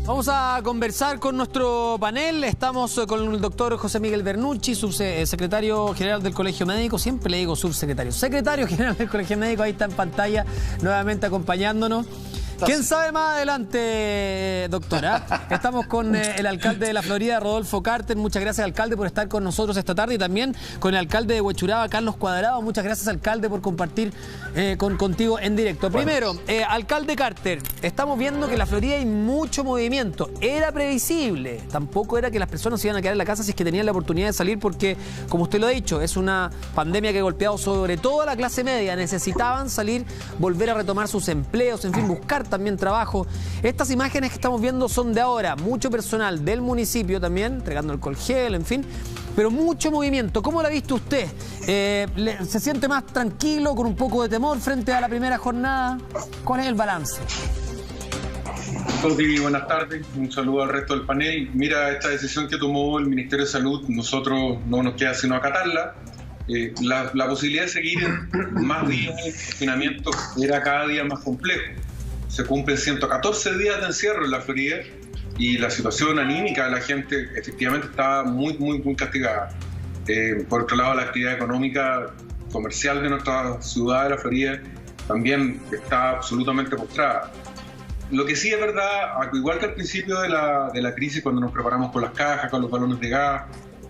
Vamos a conversar con nuestro panel. Estamos con el doctor José Miguel Bernucci, subsecretario general del Colegio Médico. Siempre le digo subsecretario. Secretario general del Colegio Médico, ahí está en pantalla, nuevamente acompañándonos. ¿Quién sabe más adelante, doctora? Estamos con el alcalde de la Florida, Rodolfo Carter. Muchas gracias, alcalde, por estar con nosotros esta tarde. Y también con el alcalde de Huechuraba, Carlos Cuadrado. Muchas gracias, alcalde, por compartir contigo en directo. Primero, alcalde Carter, estamos viendo que en la Florida hay mucho movimiento. Era previsible. Tampoco era que las personas se iban a quedar en la casa si es que tenían la oportunidad de salir porque, como usted lo ha dicho, es una pandemia que ha golpeado sobre todo a la clase media. Necesitaban salir, volver a retomar sus empleos, en fin, buscar también trabajo. Estas imágenes que estamos viendo son de ahora, mucho personal del municipio también, entregando alcohol gel, en fin, pero mucho movimiento. ¿Cómo la ha visto usted? ¿Se siente más tranquilo, con un poco de temor frente a la primera jornada? ¿Cuál es el balance? Doctor, buenas tardes, un saludo al resto del panel. Mira, esta decisión que tomó el Ministerio de Salud, nosotros no nos queda sino acatarla. La posibilidad de seguir en más días de confinamiento era cada día más complejo. Se cumplen 114 días de encierro en la Florida y la situación anímica de la gente efectivamente está muy castigada. Por otro lado, la actividad económica comercial de nuestra ciudad de la Florida también está absolutamente postrada. Lo que sí es verdad, igual que al principio de la crisis, cuando nos preparamos con las cajas, con los balones de gas,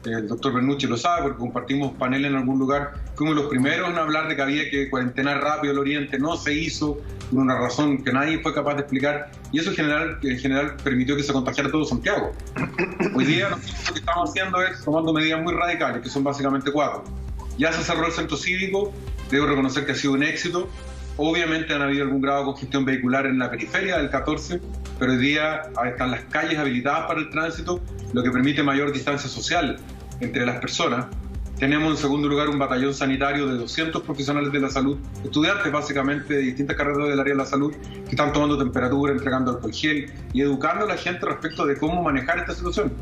el doctor Bernucci lo sabe porque compartimos panel en algún lugar, fuimos los primeros en hablar de que había que cuarentenar rápido el Oriente, no se hizo, por una razón que nadie fue capaz de explicar, y eso en general permitió que se contagiara todo Santiago. Hoy día nosotros lo que estamos haciendo es tomando medidas muy radicales, que son básicamente 4. Ya se cerró el centro cívico, debo reconocer que ha sido un éxito. Obviamente han habido algún grado de congestión vehicular en la periferia del 14, pero hoy día están las calles habilitadas para el tránsito, lo que permite mayor distancia social entre las personas. Tenemos en segundo lugar un batallón sanitario de 200 profesionales de la salud, estudiantes básicamente de distintas carreras del área de la salud, que están tomando temperatura, entregando alcohol gel y educando a la gente respecto de cómo manejar esta situación.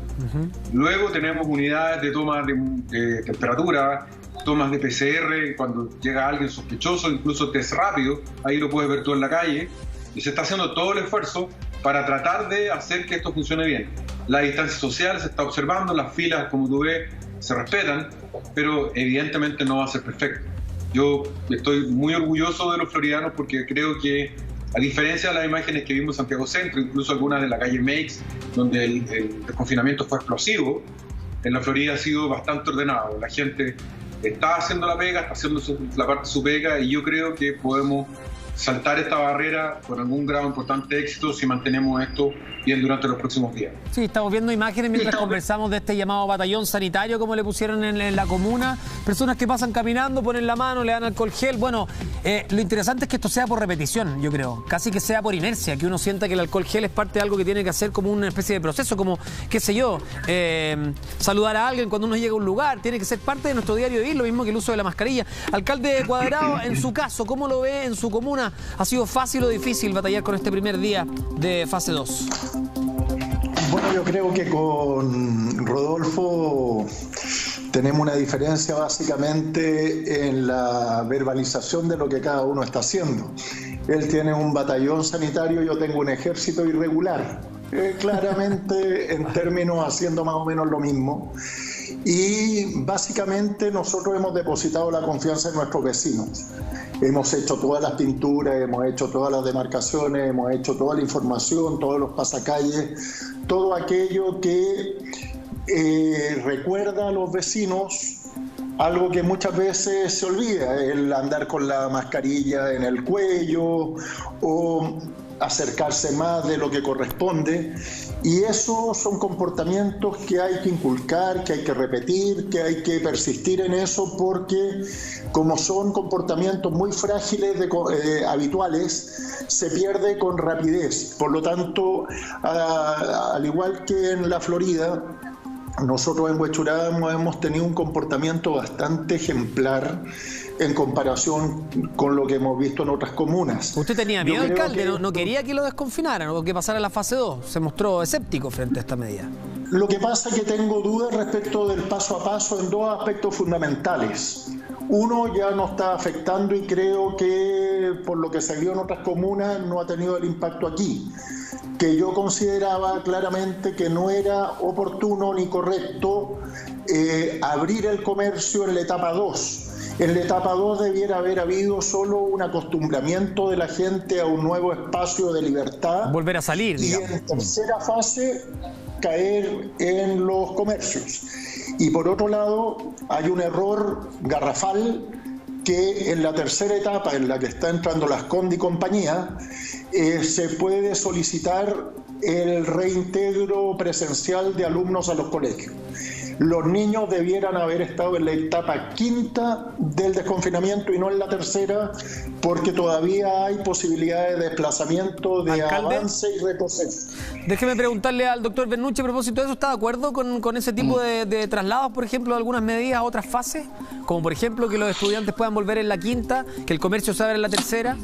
Luego tenemos unidades de toma de temperatura, tomas de PCR, cuando llega alguien sospechoso, incluso test rápido, ahí lo puedes ver tú en la calle, y se está haciendo todo el esfuerzo para tratar de hacer que esto funcione bien. La distancia social se está observando, las filas, como tú ves, se respetan, pero evidentemente no va a ser perfecto. Yo estoy muy orgulloso de los floridanos porque creo que, a diferencia de las imágenes que vimos en Santiago Centro, incluso algunas de la calle Meix, donde el desconfinamiento fue explosivo, en la Florida ha sido bastante ordenado. La gente está haciendo la pega, está haciendo la parte de su pega, y yo creo que podemos saltar esta barrera con algún grado importante de éxito si mantenemos esto bien durante los próximos días. Sí, estamos viendo imágenes mientras conversamos de este llamado batallón sanitario, como le pusieron en la comuna. Personas que pasan caminando, ponen la mano, le dan alcohol gel. Bueno, lo interesante es que esto sea por repetición, yo creo. Casi que sea por inercia, que uno sienta que el alcohol gel es parte de algo que tiene que hacer como una especie de proceso, como, qué sé yo, saludar a alguien cuando uno llega a un lugar. Tiene que ser parte de nuestro diario vivir, lo mismo que el uso de la mascarilla. Alcalde Cuadrado, en su caso, ¿cómo lo ve en su comuna? ¿Ha sido fácil o difícil batallar con este primer día de fase 2? Bueno, yo creo que con Rodolfo Tenemos una diferencia básicamente en la verbalización de lo que cada uno está haciendo. Él tiene un batallón sanitario, yo tengo un ejército irregular. Claramente en términos haciendo más o menos lo mismo. Y básicamente nosotros hemos depositado la confianza en nuestros vecinos. Hemos hecho todas las pinturas, hemos hecho todas las demarcaciones, hemos hecho toda la información, todos los pasacalles, todo aquello que recuerda a los vecinos algo que muchas veces se olvida, el andar con la mascarilla en el cuello o acercarse más de lo que corresponde, y esos son comportamientos que hay que inculcar, que hay que repetir, que hay que persistir en eso, porque como son comportamientos muy frágiles habituales, se pierde con rapidez. Por lo tanto, al igual que en la Florida, nosotros en Huechuraba hemos tenido un comportamiento bastante ejemplar en comparación con lo que hemos visto en otras comunas. ¿Usted tenía miedo, alcalde? ¿No quería que lo desconfinaran o que pasara la fase 2? Se mostró escéptico frente a esta medida. Lo que pasa es que tengo dudas respecto del paso a paso en dos aspectos fundamentales. Uno, ya no está afectando y creo que por lo que se vio en otras comunas no ha tenido el impacto aquí, que yo consideraba claramente que no era oportuno ni correcto abrir el comercio en la etapa 2. En la etapa 2 debiera haber habido solo un acostumbramiento de la gente a un nuevo espacio de libertad. Volver a salir, digamos. Y en tercera fase caer en los comercios. Y por otro lado, hay un error garrafal que en la tercera etapa, en la que está entrando Las Condes y compañía, se puede solicitar el reintegro presencial de alumnos a los colegios. Los niños debieran haber estado en la etapa quinta del desconfinamiento y no en la tercera, porque todavía hay posibilidades de desplazamiento, de avance y retroceso. Déjeme preguntarle al doctor Bernucci a propósito de eso. ¿Está de acuerdo con ese tipo de traslados, por ejemplo, de algunas medidas a otras fases? Como por ejemplo que los estudiantes puedan volver en la quinta, que el comercio se abra en la tercera.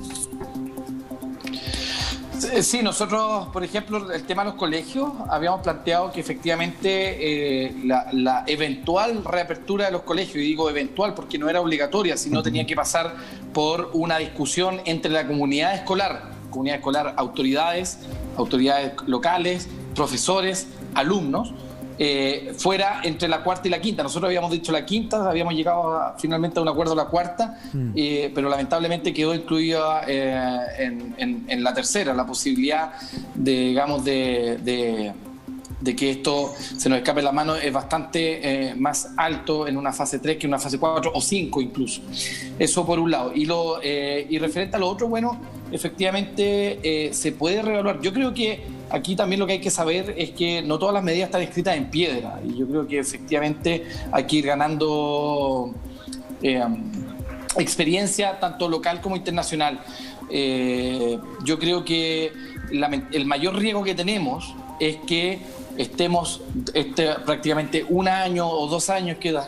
Sí, nosotros, por ejemplo, el tema de los colegios, habíamos planteado que efectivamente la eventual reapertura de los colegios, y digo eventual porque no era obligatoria, sino tenía que pasar por una discusión entre la comunidad escolar, autoridades locales, profesores, alumnos, fuera entre la cuarta y la quinta. Nosotros habíamos dicho la quinta, habíamos llegado finalmente a un acuerdo a la cuarta, pero lamentablemente quedó incluida en la tercera, la posibilidad de que esto se nos escape la mano es bastante más alto en una fase 3 que en una fase 4 o 5 incluso. Eso por un lado. Y referente a lo otro, bueno, efectivamente se puede reevaluar. Yo creo que aquí también lo que hay que saber es que no todas las medidas están escritas en piedra, y yo creo que efectivamente hay que ir ganando experiencia tanto local como internacional. Yo creo que el mayor riesgo que tenemos es que estemos prácticamente un año o 2 años que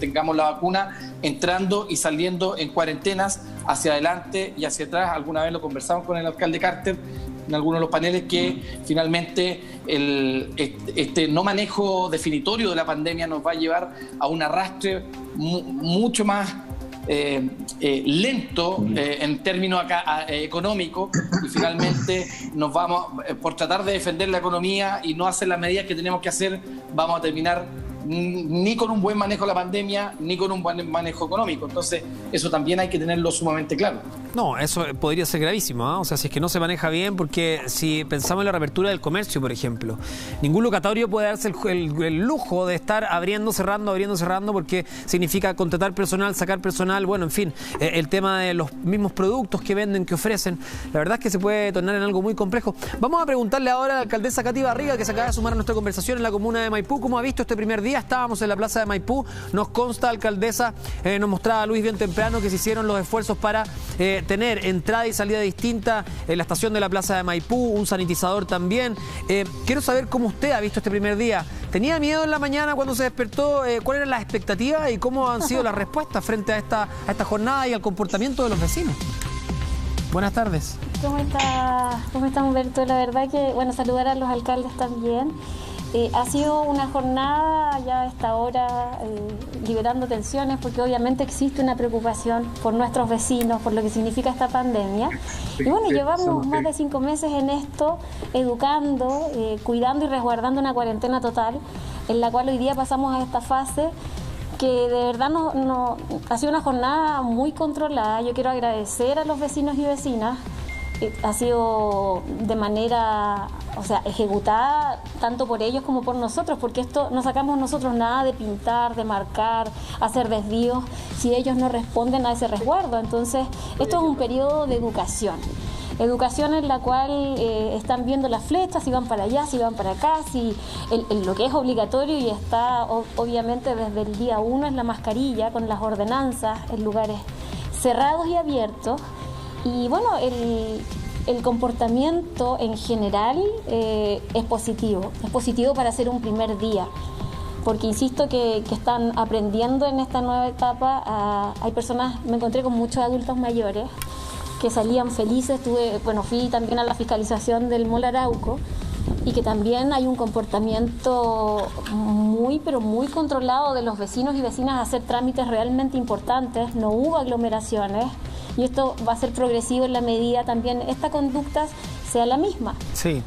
tengamos la vacuna entrando y saliendo en cuarentenas hacia adelante y hacia atrás. Alguna vez lo conversamos con el alcalde Carter en algunos de los paneles, que finalmente este no manejo definitorio de la pandemia nos va a llevar a un arrastre mucho más lento en términos económicos, y finalmente nos vamos, por tratar de defender la economía y no hacer las medidas que tenemos que hacer, vamos a terminar ni con un buen manejo de la pandemia ni con un buen manejo económico. Entonces eso también hay que tenerlo sumamente claro. No, eso podría ser gravísimo, ¿eh? O sea, si es que no se maneja bien, porque si pensamos en la reapertura del comercio, por ejemplo, ningún locatario puede darse el lujo de estar abriendo, cerrando, porque significa contratar personal, sacar personal, bueno, en fin, el tema de los mismos productos que venden, que ofrecen, la verdad es que se puede tornar en algo muy complejo. Vamos a preguntarle ahora a la alcaldesa Katy Barriga, que se acaba de sumar a nuestra conversación en la comuna de Maipú, ¿cómo ha visto este primer día? Estábamos en la plaza de Maipú, nos consta, alcaldesa, nos mostraba Luis bien temprano que se hicieron los esfuerzos para tener entrada y salida distinta en la estación de la plaza de Maipú, un sanitizador también. Quiero saber cómo usted ha visto este primer día. ¿Tenía miedo en la mañana cuando se despertó? ¿Cuáles eran las expectativas y cómo han sido las respuestas frente a esta jornada y al comportamiento de los vecinos? Buenas tardes. ¿Cómo está Humberto? La verdad que, bueno, saludar a los alcaldes también. Ha sido una jornada ya a esta hora liberando tensiones, porque obviamente existe una preocupación por nuestros vecinos, por lo que significa esta pandemia. Y bueno, llevamos más de 5 meses en esto, educando, cuidando y resguardando una cuarentena total, en la cual hoy día pasamos a esta fase que de verdad ha sido una jornada muy controlada. Yo quiero agradecer a los vecinos y vecinas. Ha sido de manera, ejecutada tanto por ellos como por nosotros, porque esto no sacamos nosotros nada de pintar, de marcar, hacer desvíos, si ellos no responden a ese resguardo. Entonces, esto es un periodo de educación en la cual están viendo las flechas, si van para allá, si van para acá, si lo que es obligatorio y está obviamente desde el día 1 es la mascarilla, con las ordenanzas en lugares cerrados y abiertos. Y bueno, el comportamiento en general es positivo para hacer un primer día, porque insisto que están aprendiendo en esta nueva etapa. Hay personas, me encontré con muchos adultos mayores que salían felices. Fui también a la fiscalización del Mall Arauco, y que también hay un comportamiento muy controlado de los vecinos y vecinas a hacer trámites realmente importantes. No hubo aglomeraciones. Y esto va a ser progresivo en la medida también esta conducta sea la misma. Sí.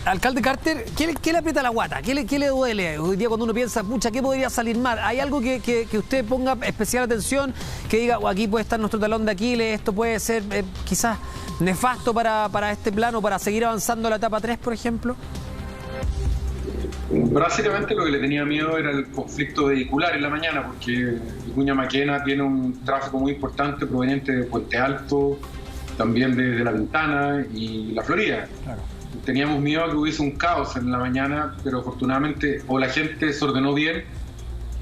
Alcalde Carter, ¿qué le aprieta la guata? ¿Qué le duele hoy día cuando uno piensa, pucha, qué podría salir mal? ¿Hay algo que usted ponga especial atención, que diga, aquí puede estar nuestro talón de Aquiles, esto puede ser quizás nefasto para este plano, para seguir avanzando a la etapa 3, por ejemplo? Básicamente lo que le tenía miedo era el conflicto vehicular en la mañana, porque Vicuña Maquena tiene un tráfico muy importante proveniente de Puente Alto, también de La Pintana y La Florida. Claro. Teníamos miedo a que hubiese un caos en la mañana, pero afortunadamente o la gente se ordenó bien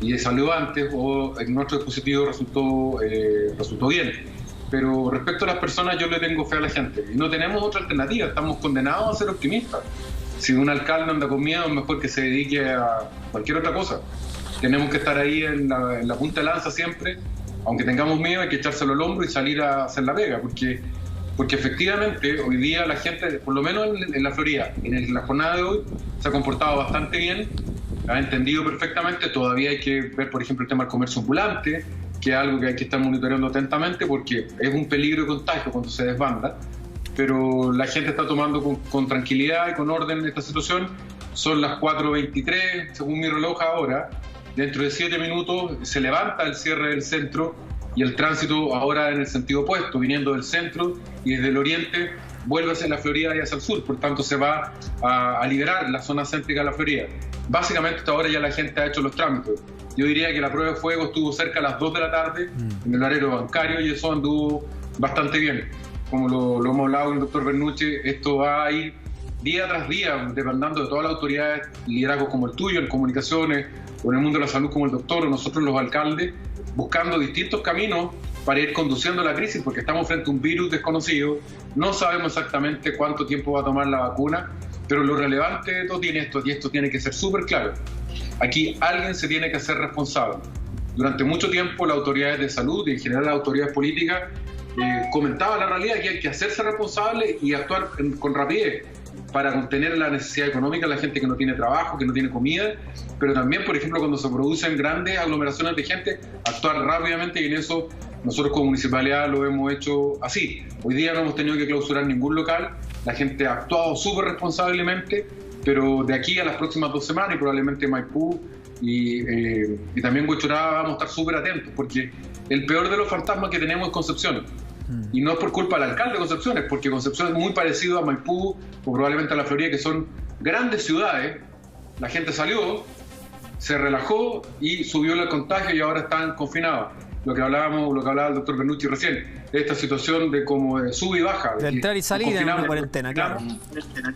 y salió antes, o en nuestro dispositivo resultó bien. Pero respecto a las personas, yo le tengo fe a la gente y no tenemos otra alternativa, estamos condenados a ser optimistas. Si un alcalde anda con miedo, es mejor que se dedique a cualquier otra cosa. Tenemos que estar ahí en la punta de lanza siempre. Aunque tengamos miedo, hay que echárselo al hombro y salir a hacer la pega, porque efectivamente hoy día la gente, por lo menos en La Florida, en la jornada de hoy, se ha comportado bastante bien, ha entendido perfectamente. Todavía hay que ver, por ejemplo, el tema del comercio ambulante, que es algo que hay que estar monitoreando atentamente, porque es un peligro de contagio cuando se desbanda. Pero la gente está tomando con tranquilidad y con orden esta situación. Son las 4:23, según mi reloj ahora. Dentro de 7 minutos se levanta el cierre del centro y el tránsito ahora en el sentido opuesto, viniendo del centro y desde el oriente, vuelve hacia la Florida y hacia el sur. Por tanto, se va a liberar la zona céntrica de la Florida. Básicamente, hasta ahora ya la gente ha hecho los trámites. Yo diría que la prueba de fuego estuvo cerca a las 2 de la tarde en el horario bancario, y eso anduvo bastante bien. Como lo hemos hablado con el doctor Bernucci, esto va a ir día tras día, demandando de todas las autoridades, liderazgos como el tuyo, en comunicaciones, o en el mundo de la salud como el doctor, o nosotros los alcaldes, buscando distintos caminos para ir conduciendo la crisis, porque estamos frente a un virus desconocido, no sabemos exactamente cuánto tiempo va a tomar la vacuna, pero lo relevante de todo tiene esto, y esto tiene que ser súper claro. Aquí alguien se tiene que hacer responsable. Durante mucho tiempo las autoridades de salud y en general las autoridades políticas comentaban la realidad, que hay que hacerse responsable y actuar con rapidez para contener la necesidad económica de la gente que no tiene trabajo, que no tiene comida, pero también, por ejemplo, cuando se producen grandes aglomeraciones de gente, actuar rápidamente, y en eso nosotros como municipalidad lo hemos hecho así. Hoy día no hemos tenido que clausurar ningún local, la gente ha actuado súper responsablemente, pero de aquí a las próximas 2 semanas, y probablemente Maipú y también Huechuraba, vamos a estar súper atentos, porque el peor de los fantasmas que tenemos es Concepción. Y no es por culpa del alcalde de Concepción, es porque Concepción es muy parecido a Maipú o probablemente a La Florida, que son grandes ciudades. La gente salió, se relajó y subió el contagio y ahora están confinados. Lo que hablaba el doctor Bernucci recién, esta situación de como de sub y baja. De entrar y salir en una cuarentena, claro.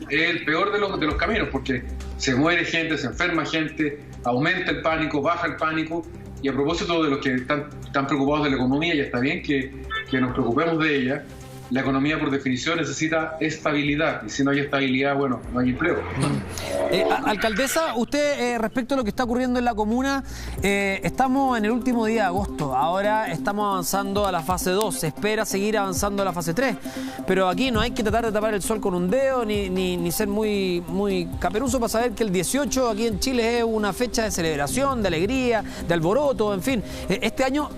Es el peor de los caminos, porque se muere gente, se enferma gente, aumenta el pánico, baja el pánico. Y a propósito de los que están preocupados de la economía, y está bien que nos preocupemos de ella, la economía por definición necesita estabilidad, y si no hay estabilidad, bueno, no hay empleo. Alcaldesa, usted respecto a lo que está ocurriendo en la comuna, estamos en el último día de agosto, ahora estamos avanzando a la fase 2, se espera seguir avanzando a la fase 3, pero aquí no hay que tratar de tapar el sol con un dedo ni ser muy caperuso para saber que el 18 aquí en Chile es una fecha de celebración, de alegría, de alboroto, en fin. Este año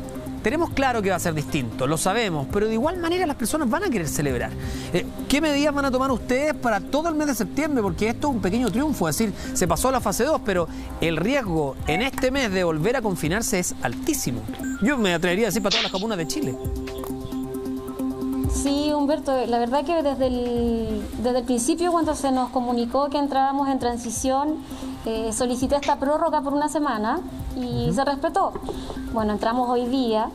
tenemos claro que va a ser distinto, lo sabemos, pero de igual manera las personas van a querer celebrar. ¿Qué medidas van a tomar ustedes para todo el mes de septiembre? Porque esto es un pequeño triunfo, es decir, se pasó a la fase 2, pero el riesgo en este mes de volver a confinarse es altísimo. Yo me atrevería a decir para todas las comunas de Chile. Sí, Humberto, la verdad que desde el principio, cuando se nos comunicó que entrábamos en transición, solicité esta prórroga por una semana y se respetó. Bueno, entramos hoy día,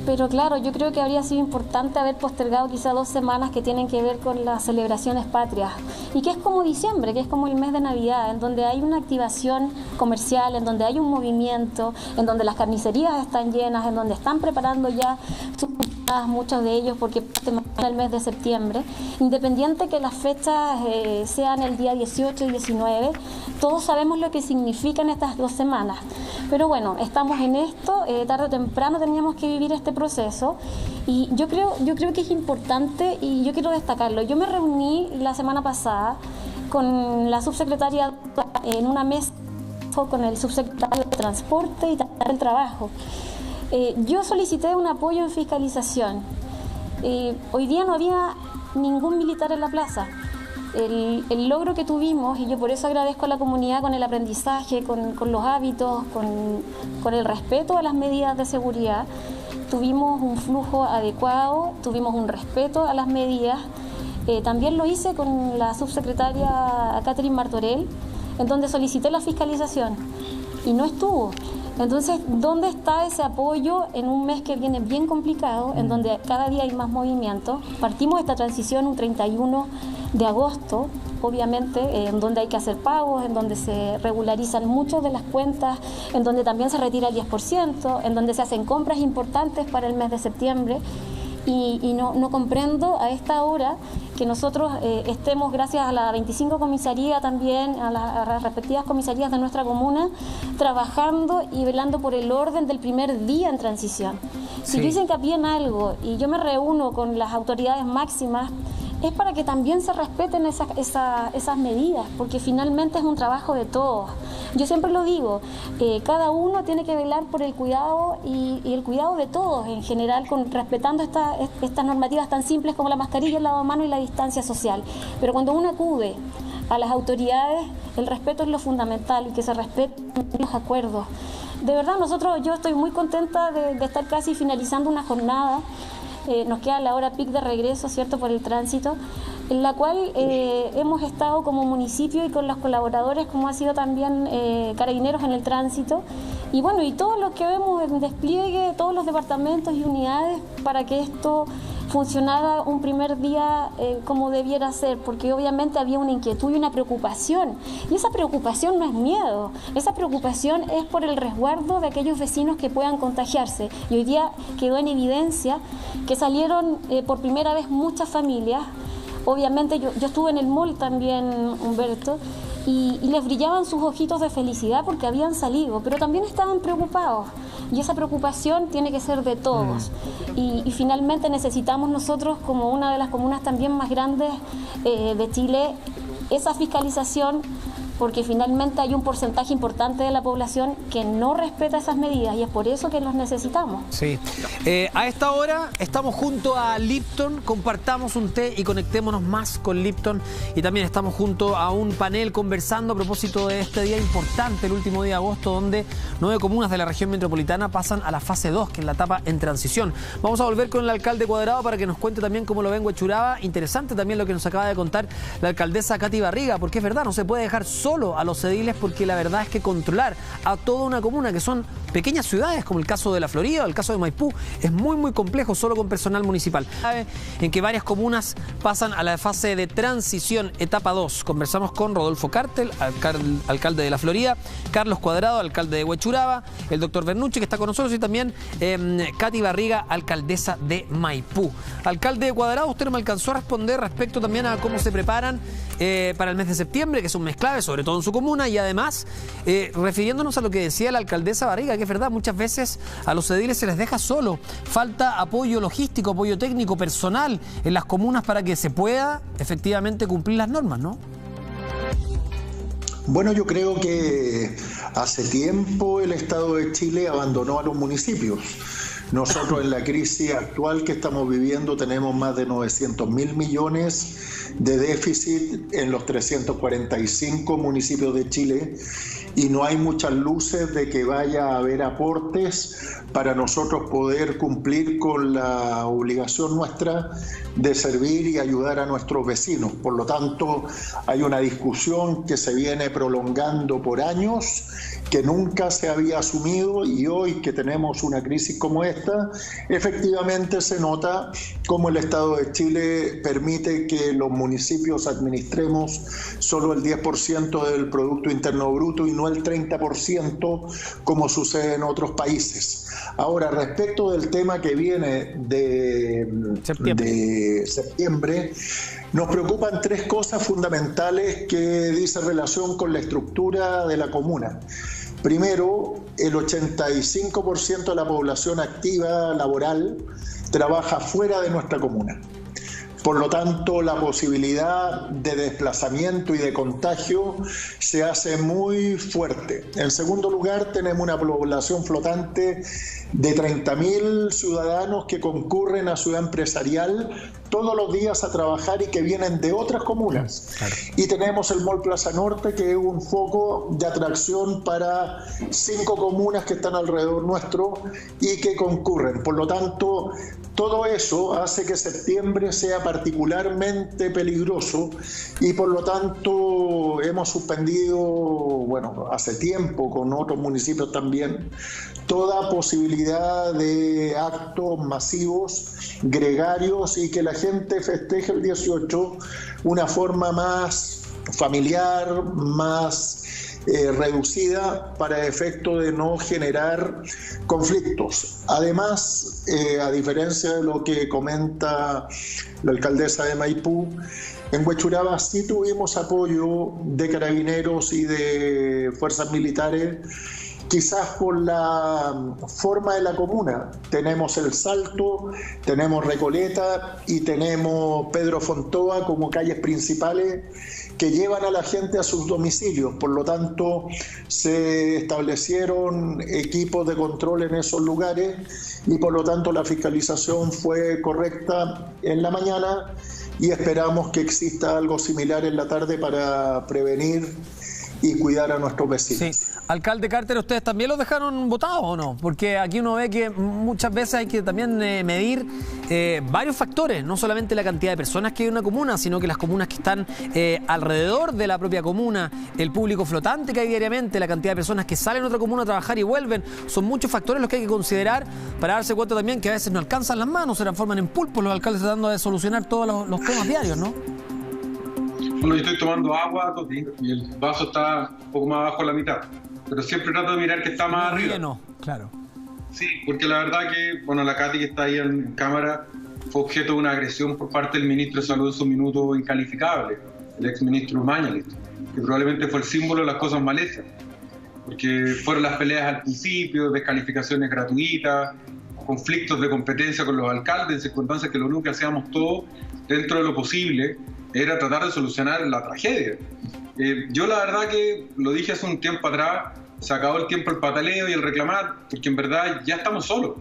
pero claro, yo creo que habría sido importante haber postergado quizá 2 semanas que tienen que ver con las celebraciones patrias, y que es como diciembre, que es como el mes de Navidad, en donde hay una activación comercial, en donde hay un movimiento, en donde las carnicerías están llenas, en donde están preparando ya sus muchos de ellos porque parte el mes de septiembre, independiente que las fechas sean el día 18 y 19, todos sabemos lo que significan estas 2 semanas. Pero bueno, estamos en esto, tarde o temprano teníamos que vivir este proceso, y yo creo que es importante, y yo quiero destacarlo. Yo me reuní la semana pasada con la subsecretaria en una mesa con el subsecretario de Transporte y del Trabajo. Yo solicité un apoyo en fiscalización. Hoy día no había ningún militar en la plaza. El logro que tuvimos, y yo por eso agradezco a la comunidad con el aprendizaje, con los hábitos, con el respeto a las medidas de seguridad, tuvimos un flujo adecuado, tuvimos un respeto a las medidas. También lo hice con la subsecretaria Catherine Martorell, en donde solicité la fiscalización y no estuvo. Entonces, ¿dónde está ese apoyo en un mes que viene bien complicado, en donde cada día hay más movimiento? Partimos esta transición un 31 de agosto, obviamente, en donde hay que hacer pagos, en donde se regularizan muchas de las cuentas, en donde también se retira el 10%, en donde se hacen compras importantes para el mes de septiembre. Y no comprendo a esta hora que nosotros estemos, gracias a la 25 comisaría también, a las respectivas comisarías de nuestra comuna, trabajando y velando por el orden del primer día en transición. Si yo hice hincapié en algo y yo me reúno con las autoridades máximas, es para que también se respeten esas medidas, porque finalmente es un trabajo de todos. Yo siempre lo digo, cada uno tiene que velar por el cuidado y el cuidado de todos en general, respetando estas normativas tan simples como la mascarilla, el lavado de manos y la distancia social. Pero cuando uno acude a las autoridades, el respeto es lo fundamental, y que se respeten los acuerdos. De verdad, yo estoy muy contenta de estar casi finalizando una jornada. Nos queda la hora pic de regreso, ¿cierto?, por el tránsito, en la cual hemos estado como municipio y con los colaboradores, como ha sido también Carabineros en el tránsito, y bueno, y todos los que vemos en despliegue, todos los departamentos y unidades, para que esto funcionara un primer día como debiera ser, porque obviamente había una inquietud y una preocupación, y esa preocupación no es miedo, esa preocupación es por el resguardo de aquellos vecinos que puedan contagiarse, y hoy día quedó en evidencia que salieron por primera vez muchas familias. Obviamente yo estuve en el mall también, Humberto, y les brillaban sus ojitos de felicidad porque habían salido, pero también estaban preocupados, y esa preocupación tiene que ser de todos. Y finalmente necesitamos nosotros, como una de las comunas también más grandes de Chile, esa fiscalización, porque finalmente hay un porcentaje importante de la población que no respeta esas medidas, y es por eso que los necesitamos. Sí. A esta hora estamos junto a Lipton, compartamos un té y conectémonos más con Lipton, y también estamos junto a un panel conversando a propósito de este día importante, el último día de agosto, donde 9 comunas de la región metropolitana pasan a la fase 2, que es la etapa en transición. Vamos a volver con el alcalde Cuadrado para que nos cuente también cómo lo ven Huechuraba. Interesante también lo que nos acaba de contar la alcaldesa Katy Barriga, porque es verdad, no se puede dejar solo a los ediles, porque la verdad es que controlar a toda una comuna, que son pequeñas ciudades, como el caso de La Florida o el caso de Maipú, es muy, muy complejo solo con personal municipal. En que varias comunas pasan a la fase de transición, etapa 2. Conversamos con Rodolfo Cartel, alcalde de La Florida, Carlos Cuadrado, alcalde de Huechuraba, el doctor Bernucci, que está con nosotros, y también Katy Barriga, alcaldesa de Maipú. Alcalde Cuadrado, usted no me alcanzó a responder respecto también a cómo se preparan para el mes de septiembre, que es un mes clave, sobre todo en su comuna, y además, refiriéndonos a lo que decía la alcaldesa Barriga, que es verdad, muchas veces a los ediles se les deja solo, falta apoyo logístico, apoyo técnico, personal en las comunas para que se pueda efectivamente cumplir las normas, ¿no? Bueno, yo creo que hace tiempo el Estado de Chile abandonó a los municipios. Nosotros en la crisis actual que estamos viviendo tenemos más de 900.000 millones de déficit en los 345 municipios de Chile y no hay muchas luces de que vaya a haber aportes para nosotros poder cumplir con la obligación nuestra de servir y ayudar a nuestros vecinos. Por lo tanto, hay una discusión que se viene prolongando por años, que nunca se había asumido, y hoy que tenemos una crisis como esta, efectivamente se nota cómo el Estado de Chile permite que los municipios administremos solo el 10% del Producto Interno Bruto y no el 30% como sucede en otros países. Ahora, respecto del tema que viene de septiembre, nos preocupan tres cosas fundamentales que dicen relación con la estructura de la comuna. Primero, el 85% de la población activa laboral trabaja fuera de nuestra comuna. Por lo tanto, la posibilidad de desplazamiento y de contagio se hace muy fuerte. En segundo lugar, tenemos una población flotante de 30.000 ciudadanos que concurren a Ciudad Empresarial todos los días a trabajar y que vienen de otras comunas. Claro. Y tenemos el Mall Plaza Norte, que es un foco de atracción para 5 comunas que están alrededor nuestro y que concurren. Por lo tanto, todo eso hace que septiembre sea particularmente peligroso y por lo tanto hemos suspendido, bueno, hace tiempo con otros municipios también, toda posibilidad de actos masivos, gregarios, y que la gente festeje el 18 una forma más familiar, más reducida, para efecto de no generar conflictos. Además, a diferencia de lo que comenta la alcaldesa de Maipú, en Huechuraba sí tuvimos apoyo de carabineros y de fuerzas militares, quizás por la forma de la comuna. Tenemos El Salto, tenemos Recoleta y tenemos Pedro Fontoa como calles principales que llevan a la gente a sus domicilios. Por lo tanto, se establecieron equipos de control en esos lugares y por lo tanto la fiscalización fue correcta en la mañana y esperamos que exista algo similar en la tarde para prevenir y cuidar a nuestros vecinos. Sí. Alcalde Carter, ¿ustedes también los dejaron votados o no? Porque aquí uno ve que muchas veces hay que también medir varios factores, no solamente la cantidad de personas que hay en una comuna, sino que las comunas que están alrededor de la propia comuna, el público flotante que hay diariamente, la cantidad de personas que salen a otra comuna a trabajar y vuelven. Son muchos factores los que hay que considerar para darse cuenta también que a veces no alcanzan las manos, se transforman en pulpos los alcaldes tratando de solucionar todos los temas diarios, ¿no? Bueno, yo estoy tomando agua, Toti, y el vaso está un poco más abajo de la mitad. Pero siempre trato de mirar que está más arriba. No, claro. Sí, porque la verdad que, bueno, la Katy que está ahí en cámara fue objeto de una agresión por parte del ministro de Salud en su minuto incalificable, el exministro Mañalich, que probablemente fue el símbolo de las cosas mal hechas, porque fueron las peleas al principio, descalificaciones gratuitas, conflictos de competencia con los alcaldes, en circunstancias que lo único que hacíamos todos, dentro de lo posible, era tratar de solucionar la tragedia. Yo la verdad que lo dije hace un tiempo atrás, se acabó el tiempo el pataleo y el reclamar, porque en verdad ya estamos solos.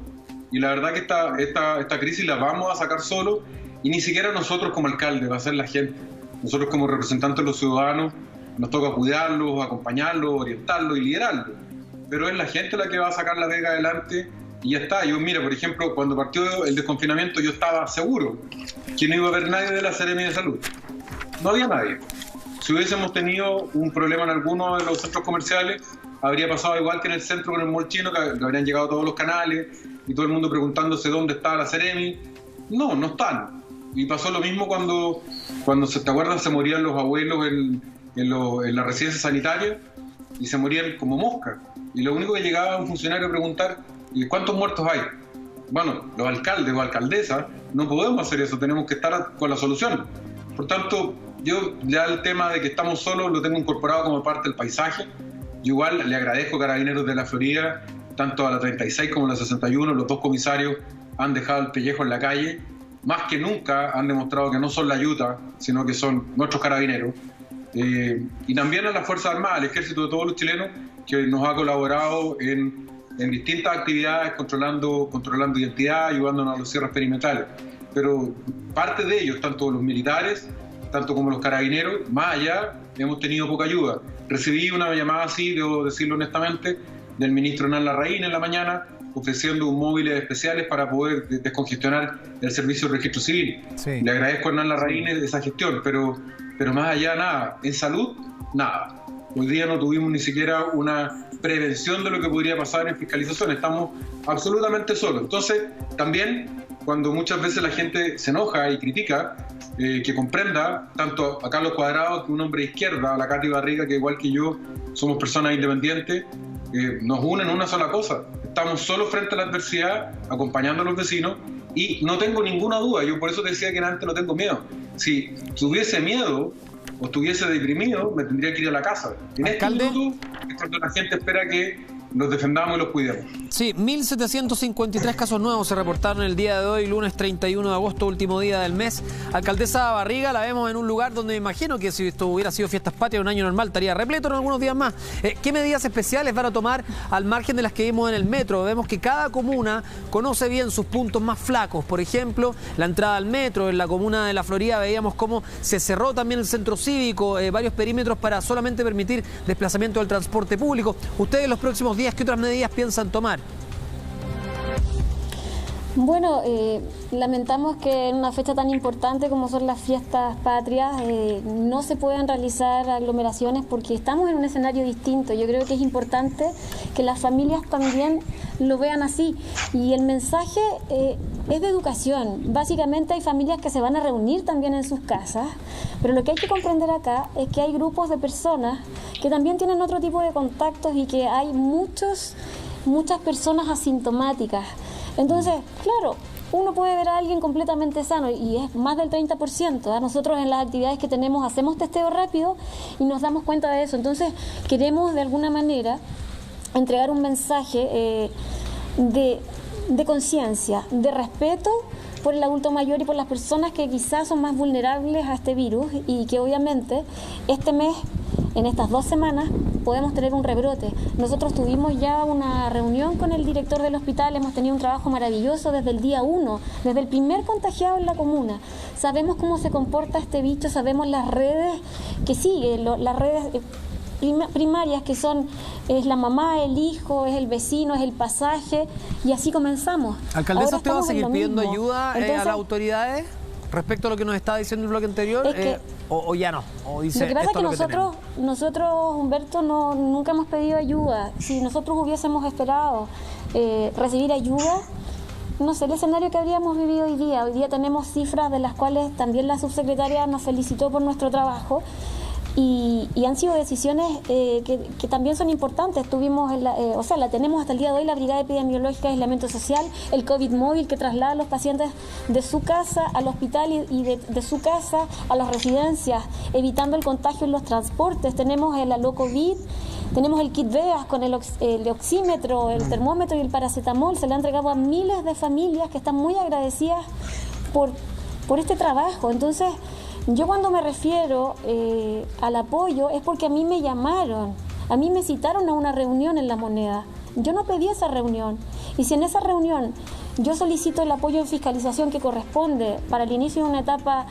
Y la verdad que esta crisis la vamos a sacar solos, y ni siquiera nosotros como alcaldes, va a ser la gente. Nosotros como representantes de los ciudadanos nos toca cuidarlos, acompañarlos, orientarlos y liderarlos. Pero es la gente la que va a sacar la vega adelante y ya está. Yo, mira, por ejemplo, cuando partió el desconfinamiento yo estaba seguro que no iba a haber nadie de la Seremi de Salud. No había nadie. Si hubiésemos tenido un problema en alguno de los centros comerciales, habría pasado igual que en el centro con el mall chino, que habrían llegado todos los canales y todo el mundo preguntándose dónde estaba la Seremi. No están. Y pasó lo mismo cuando ¿te acuerdas? Se morían los abuelos en la residencia sanitaria y se morían como moscas. Y lo único que llegaba un funcionario a preguntar, ¿y cuántos muertos hay? Bueno, los alcaldes o alcaldesas no podemos hacer eso, tenemos que estar con la solución. Por tanto, yo ya el tema de que estamos solos lo tengo incorporado como parte del paisaje. Yo igual le agradezco a Carabineros de la Florida, tanto a la 36 como a la 61, los dos comisarios han dejado el pellejo en la calle. Más que nunca han demostrado que no son la ayuda, sino que son nuestros carabineros. Y también a las Fuerzas Armadas, al Ejército de todos los chilenos, que nos ha colaborado en distintas actividades, controlando identidad, ayudándonos a los cierres perimetrales. Pero parte de ellos, tanto los militares, tanto como los carabineros, más allá, hemos tenido poca ayuda. Recibí una llamada así, debo decirlo honestamente, del ministro Hernán Larraín en la mañana, ofreciendo móviles especiales para poder descongestionar el servicio de registro civil. Sí. Le agradezco a Hernán Larraín esa gestión, pero más allá nada. En salud, nada. Hoy día no tuvimos ni siquiera una prevención de lo que podría pasar en fiscalización. Estamos absolutamente solos. Entonces, también, cuando muchas veces la gente se enoja y critica, que comprenda, tanto a Carlos Cuadrado, que un hombre de izquierda, a la Katy Barriga, que igual que yo somos personas independientes, nos unen una sola cosa. Estamos solos frente a la adversidad, acompañando a los vecinos, y no tengo ninguna duda, yo por eso te decía que antes no tengo miedo. Si tuviese miedo o estuviese deprimido, me tendría que ir a la casa. En este minuto es cuando la gente espera que los defendamos y los cuidemos. Sí, 1.753 casos nuevos se reportaron el día de hoy, lunes 31 de agosto, último día del mes. Alcaldesa Barriga, la vemos en un lugar donde me imagino que si esto hubiera sido fiestas patrias un año normal, estaría repleto en algunos días más. ¿Qué medidas especiales van a tomar al margen de las que vimos en el metro? Vemos que cada comuna conoce bien sus puntos más flacos. Por ejemplo, la entrada al metro, en la comuna de La Florida veíamos cómo se cerró también el centro cívico, varios perímetros para solamente permitir desplazamiento del transporte público. Ustedes los próximos días, ¿qué otras medidas piensan tomar? Bueno, lamentamos que en una fecha tan importante como son las fiestas patrias no se puedan realizar aglomeraciones porque estamos en un escenario distinto. Yo creo que es importante que las familias también lo vean así. Y el mensaje es de educación. Básicamente hay familias que se van a reunir también en sus casas, pero lo que hay que comprender acá es que hay grupos de personas que también tienen otro tipo de contactos y que hay muchas personas asintomáticas. Entonces, claro, uno puede ver a alguien completamente sano y es más del 30%. Nosotros en las actividades que tenemos hacemos testeo rápido y nos damos cuenta de eso. Entonces, queremos de alguna manera entregar un mensaje de conciencia, de respeto por el adulto mayor y por las personas que quizás son más vulnerables a este virus y que obviamente este mes, en estas 2 semanas, podemos tener un rebrote. Nosotros tuvimos ya una reunión con el director del hospital, hemos tenido un trabajo maravilloso desde el día 1, desde el primer contagiado en la comuna. Sabemos cómo se comporta este bicho, sabemos las redes que siguen, las redes primarias que son, es la mamá, el hijo, es el vecino, es el pasaje, y así comenzamos. Alcaldesa, ¿usted va a seguir pidiendo ayuda a las autoridades respecto a lo que nos estaba diciendo en el bloque anterior? O ya no, o dice, lo que pasa es que nosotros, Humberto, nunca hemos pedido ayuda. Si nosotros hubiésemos esperado recibir ayuda, no sé el escenario que habríamos vivido hoy día. Hoy día tenemos cifras de las cuales también la subsecretaria nos felicitó por nuestro trabajo. Y han sido decisiones que también son importantes. Tuvimos, la tenemos hasta el día de hoy, la Brigada Epidemiológica de Aislamiento Social, el COVID móvil que traslada a los pacientes de su casa al hospital y de su casa a las residencias, evitando el contagio en los transportes. Tenemos el Aló COVID, tenemos el kit VEAS con el oxímetro, el termómetro y el paracetamol. Se le ha entregado a miles de familias que están muy agradecidas por este trabajo. Entonces, yo cuando me refiero al apoyo es porque a mí me llamaron, a mí me citaron a una reunión en La Moneda. Yo no pedí esa reunión. Y si en esa reunión yo solicito el apoyo en fiscalización que corresponde para el inicio de una etapa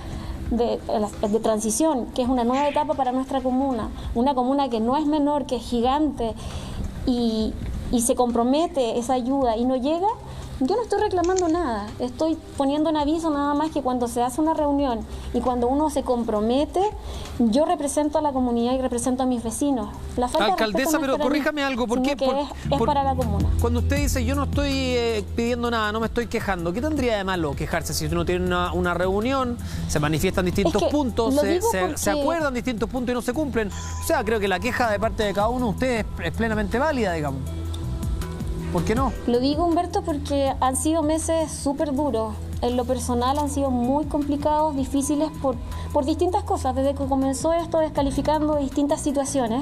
de transición, que es una nueva etapa para nuestra comuna, una comuna que no es menor, que es gigante, y se compromete esa ayuda y no llega, Yo no estoy reclamando nada, estoy poniendo en aviso nada más que cuando se hace una reunión y cuando uno se compromete, yo represento a la comunidad y represento a mis vecinos. La falta Alcaldesa, de respeto no pero es para corríjame mí, algo, ¿por sino qué? que es para la comuna. Cuando usted dice yo no estoy pidiendo nada, no me estoy quejando, ¿qué tendría de malo quejarse si uno tiene una reunión, se manifiestan distintos puntos, se acuerdan distintos puntos y no se cumplen? O sea, creo que la queja de parte de cada uno de ustedes es plenamente válida, digamos. ¿Por qué no? Lo digo, Humberto, porque han sido meses súper duros. En lo personal han sido muy complicados, difíciles por distintas cosas, desde que comenzó esto descalificando distintas situaciones.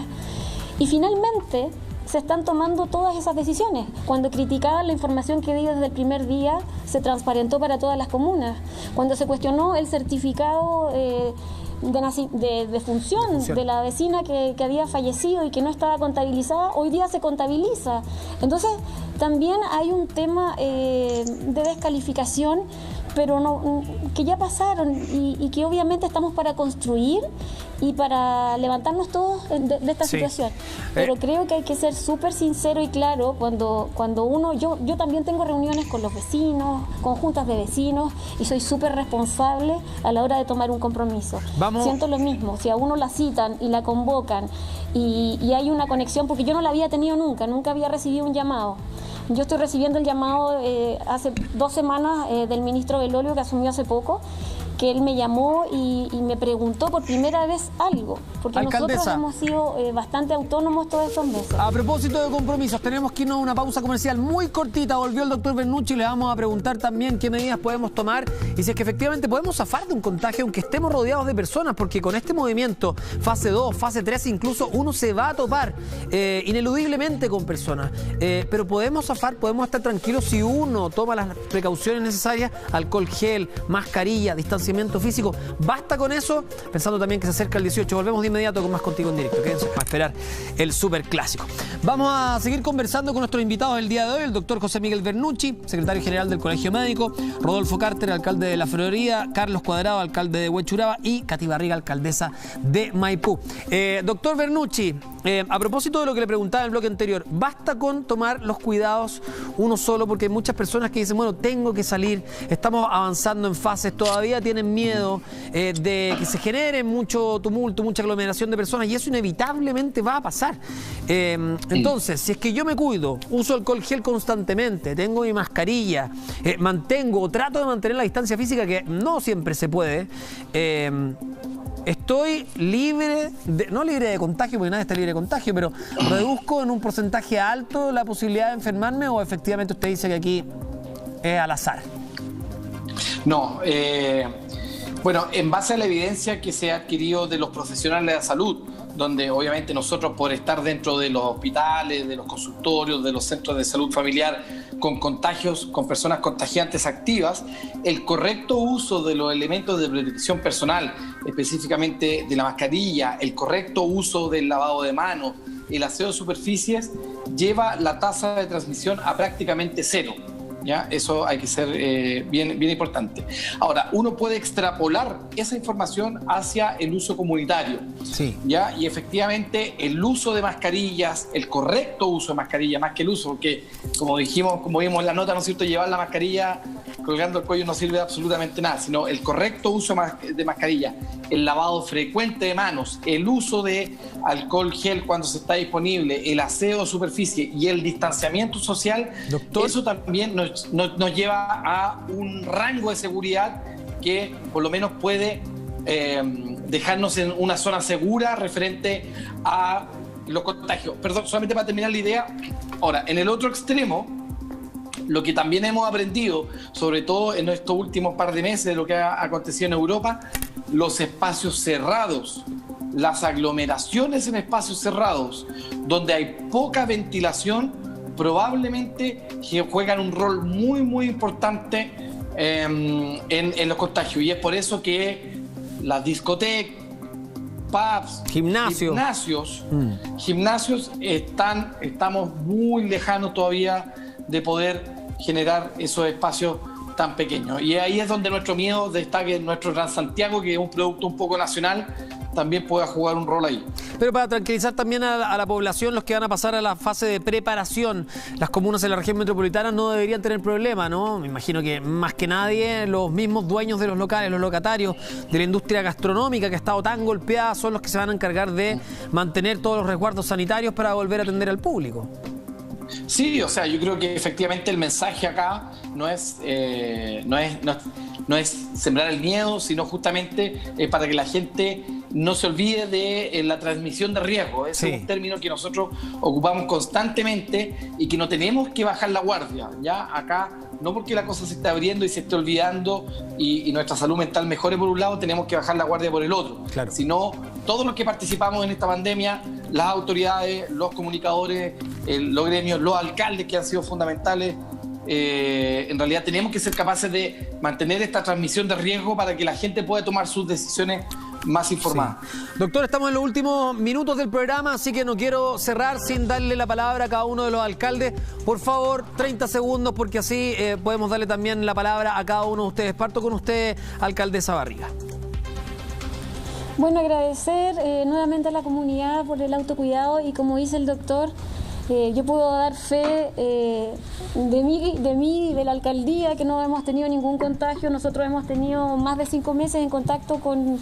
Y finalmente se están tomando todas esas decisiones. Cuando criticaban la información que di desde el primer día, se transparentó para todas las comunas. Cuando se cuestionó el certificado de defunción de la vecina que había fallecido y que no estaba contabilizada, hoy día se contabiliza. Entonces también hay un tema de descalificación, pero que ya pasaron y que obviamente estamos para construir y para levantarnos todos de esta situación. Pero creo que hay que ser súper sincero y claro cuando uno... Yo también tengo reuniones con los vecinos, con juntas de vecinos, y soy súper responsable a la hora de tomar un compromiso. Siento lo mismo, si a uno la citan y la convocan y hay una conexión, porque yo no la había tenido nunca había recibido un llamado. Yo estoy recibiendo el llamado hace 2 semanas del ministro Belolio, que asumió hace poco, que él me llamó y me preguntó por primera vez algo, porque Alcaldesa, nosotros hemos sido bastante autónomos todos estos meses. A propósito de compromisos, tenemos que irnos a una pausa comercial muy cortita. Volvió el doctor Bernucci y le vamos a preguntar también qué medidas podemos tomar y si es que efectivamente podemos zafar de un contagio aunque estemos rodeados de personas, porque con este movimiento, fase 2, fase 3, incluso uno se va a topar ineludiblemente con personas. Pero podemos zafar, podemos estar tranquilos si uno toma las precauciones necesarias, alcohol gel, mascarilla, distanciamiento físico. Basta con eso, pensando también que se acerca el 18. Volvemos de inmediato con más Contigo en Directo. Quédense para esperar el super clásico. Vamos a seguir conversando con nuestros invitados del día de hoy, el doctor José Miguel Bernucci, secretario general del Colegio Médico, Rodolfo Carter, alcalde de La Florida, Carlos Cuadrado, alcalde de Huechuraba, y Katy Barriga, alcaldesa de Maipú. Doctor Bernucci, a propósito de lo que le preguntaba en el bloque anterior, basta con tomar los cuidados uno solo, porque hay muchas personas que dicen, bueno, tengo que salir, estamos avanzando en fases, todavía tienen miedo de que se genere mucho tumulto, mucha aglomeración de personas, y eso inevitablemente va a pasar. Entonces, si es que yo me cuido, uso alcohol gel constantemente, tengo mi mascarilla, trato de mantener la distancia física, que no siempre se puede, estoy libre, no libre de contagio, porque nadie está libre de contagio, pero reduzco en un porcentaje alto la posibilidad de enfermarme, o efectivamente usted dice que aquí es al azar. No, bueno, en base a la evidencia que se ha adquirido de los profesionales de la salud, donde obviamente nosotros, por estar dentro de los hospitales, de los consultorios, de los centros de salud familiar con contagios, con personas contagiantes activas, el correcto uso de los elementos de protección personal, específicamente de la mascarilla, el correcto uso del lavado de manos, el aseo de superficies, lleva la tasa de transmisión a prácticamente cero. ¿Ya? Eso hay que ser bien importante. Ahora, uno puede extrapolar esa información hacia el uso comunitario. Sí. ¿Ya? Y efectivamente el uso de mascarillas, el correcto uso de mascarilla, más que el uso, porque como dijimos, como vimos en la nota, ¿no es cierto?, llevar la mascarilla colgando el cuello no sirve de absolutamente nada, sino el correcto uso de mascarilla, el lavado frecuente de manos, el uso de alcohol gel cuando se está disponible, el aseo de superficie y el distanciamiento social. Doctor, eso también nos lleva a un rango de seguridad que por lo menos puede dejarnos en una zona segura referente a los contagios. Perdón, solamente para terminar la idea. Ahora, en el otro extremo, lo que también hemos aprendido, sobre todo en estos últimos par de meses de lo que ha acontecido en Europa, los espacios cerrados, las aglomeraciones en espacios cerrados, donde hay poca ventilación, probablemente juegan un rol muy importante en los contagios. Y es por eso que las discotecas, pubs, gimnasios estamos muy lejanos todavía de poder generar esos espacios tan pequeños. Y ahí es donde nuestro miedo está, que nuestro Transantiago, que es un producto un poco nacional, también pueda jugar un rol ahí. Pero para tranquilizar también a la población, los que van a pasar a la fase de preparación, las comunas en la región metropolitana no deberían tener problema, ¿no? Me imagino que más que nadie, los mismos dueños de los locales, los locatarios de la industria gastronómica que ha estado tan golpeada, son los que se van a encargar de mantener todos los resguardos sanitarios para volver a atender al público. Sí, o sea, yo creo que efectivamente el mensaje acá no es sembrar el miedo, sino justamente para que la gente no se olvide de la transmisión de riesgo. Ese es un término que nosotros ocupamos constantemente y que no tenemos que bajar la guardia. Ya acá, no porque la cosa se esté abriendo y se esté olvidando y nuestra salud mental mejore por un lado, tenemos que bajar la guardia por el otro. Claro. Sino todos los que participamos en esta pandemia, las autoridades, los comunicadores, los gremios, los alcaldes que han sido fundamentales, en realidad tenemos que ser capaces de mantener esta transmisión de riesgo para que la gente pueda tomar sus decisiones más informadas. Sí. Doctor, estamos en los últimos minutos del programa, así que no quiero cerrar sin darle la palabra a cada uno de los alcaldes. Por favor, 30 segundos, porque así podemos darle también la palabra a cada uno de ustedes. Parto con usted, alcaldesa Barriga. Bueno, agradecer nuevamente a la comunidad por el autocuidado y como dice el doctor, yo puedo dar fe de mí y de la alcaldía que no hemos tenido ningún contagio. Nosotros hemos tenido más de 5 meses en contacto con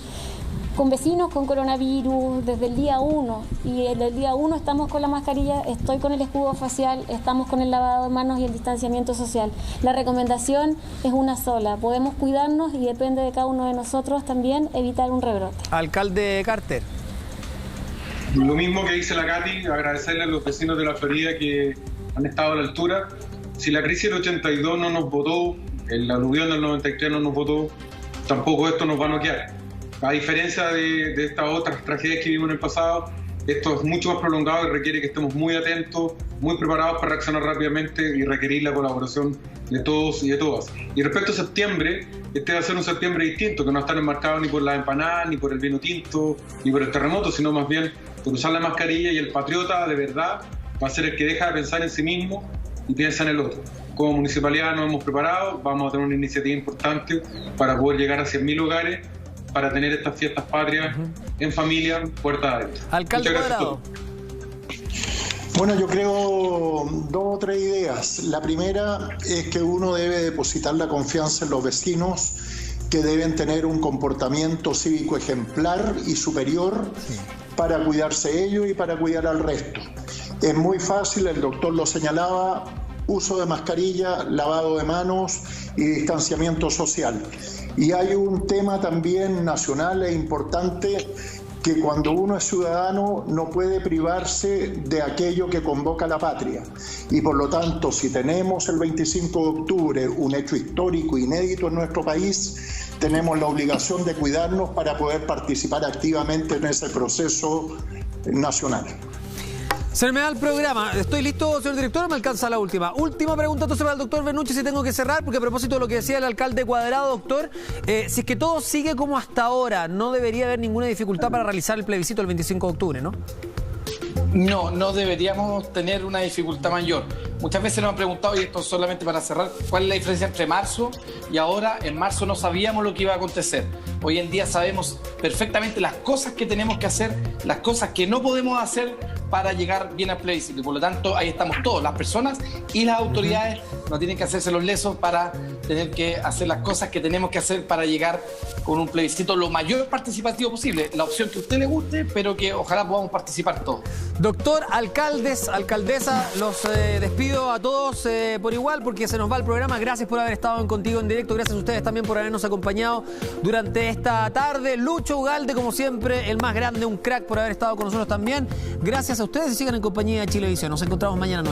vecinos con coronavirus desde el día 1 y desde el día 1 estamos con la mascarilla, estoy con el escudo facial, estamos con el lavado de manos y el distanciamiento social. La recomendación es una sola, podemos cuidarnos y depende de cada uno de nosotros también evitar un rebrote. Alcalde Carter. Lo mismo que dice la Katy, agradecerle a los vecinos de la Florida que han estado a la altura. Si la crisis del 82 no nos votó, el aluvión del 93 no nos votó, tampoco esto nos va a noquear. A diferencia de estas otras tragedias que vimos en el pasado, esto es mucho más prolongado y requiere que estemos muy atentos, muy preparados para reaccionar rápidamente y requerir la colaboración de todos y de todas. Y respecto a septiembre, este va a ser un septiembre distinto, que no está enmarcado ni por las empanadas, ni por el vino tinto, ni por el terremoto, sino más bien por usar la mascarilla, y el patriota de verdad va a ser el que deja de pensar en sí mismo y piensa en el otro. Como municipalidad nos hemos preparado, vamos a tener una iniciativa importante para poder llegar a 100.000 hogares para tener estas fiestas patrias en familia, puerta adentro. Alcalde Cuadrado. Bueno, yo creo 2 o 3 ideas. La primera es que uno debe depositar la confianza en los vecinos, que deben tener un comportamiento cívico ejemplar y superior para cuidarse ellos y para cuidar al resto. Es muy fácil, el doctor lo señalaba, uso de mascarilla, lavado de manos y distanciamiento social. Y hay un tema también nacional e importante, que cuando uno es ciudadano no puede privarse de aquello que convoca la patria. Y por lo tanto, si tenemos el 25 de octubre un hecho histórico inédito en nuestro país, tenemos la obligación de cuidarnos para poder participar activamente en ese proceso nacional. Se me da el programa. ¿Estoy listo, señor director, o me alcanza la última? Última pregunta entonces para el doctor Bernucci, si tengo que cerrar, porque a propósito de lo que decía el alcalde Cuadrado, doctor, si es que todo sigue como hasta ahora, no debería haber ninguna dificultad para realizar el plebiscito el 25 de octubre, ¿no? No deberíamos tener una dificultad mayor. Muchas veces nos han preguntado, y esto solamente para cerrar, ¿cuál es la diferencia entre marzo y ahora? En marzo no sabíamos lo que iba a acontecer. Hoy en día sabemos perfectamente las cosas que tenemos que hacer, las cosas que no podemos hacer para llegar bien al plebiscito. Y por lo tanto, ahí estamos todos, las personas y las autoridades no tienen que hacerse los lesos para tener que hacer las cosas que tenemos que hacer para llegar con un plebiscito lo mayor participativo posible. La opción que a usted le guste, pero que ojalá podamos participar todos. Doctor, alcaldes, alcaldesa, los despido a todos por igual porque se nos va el programa. Gracias por haber estado en Contigo en Directo. Gracias a ustedes también por habernos acompañado durante esta tarde. Lucho Ugalde, como siempre, el más grande, un crack por haber estado con nosotros también. Gracias a ustedes y sigan en compañía de Chilevisión. Nos encontramos mañana 9.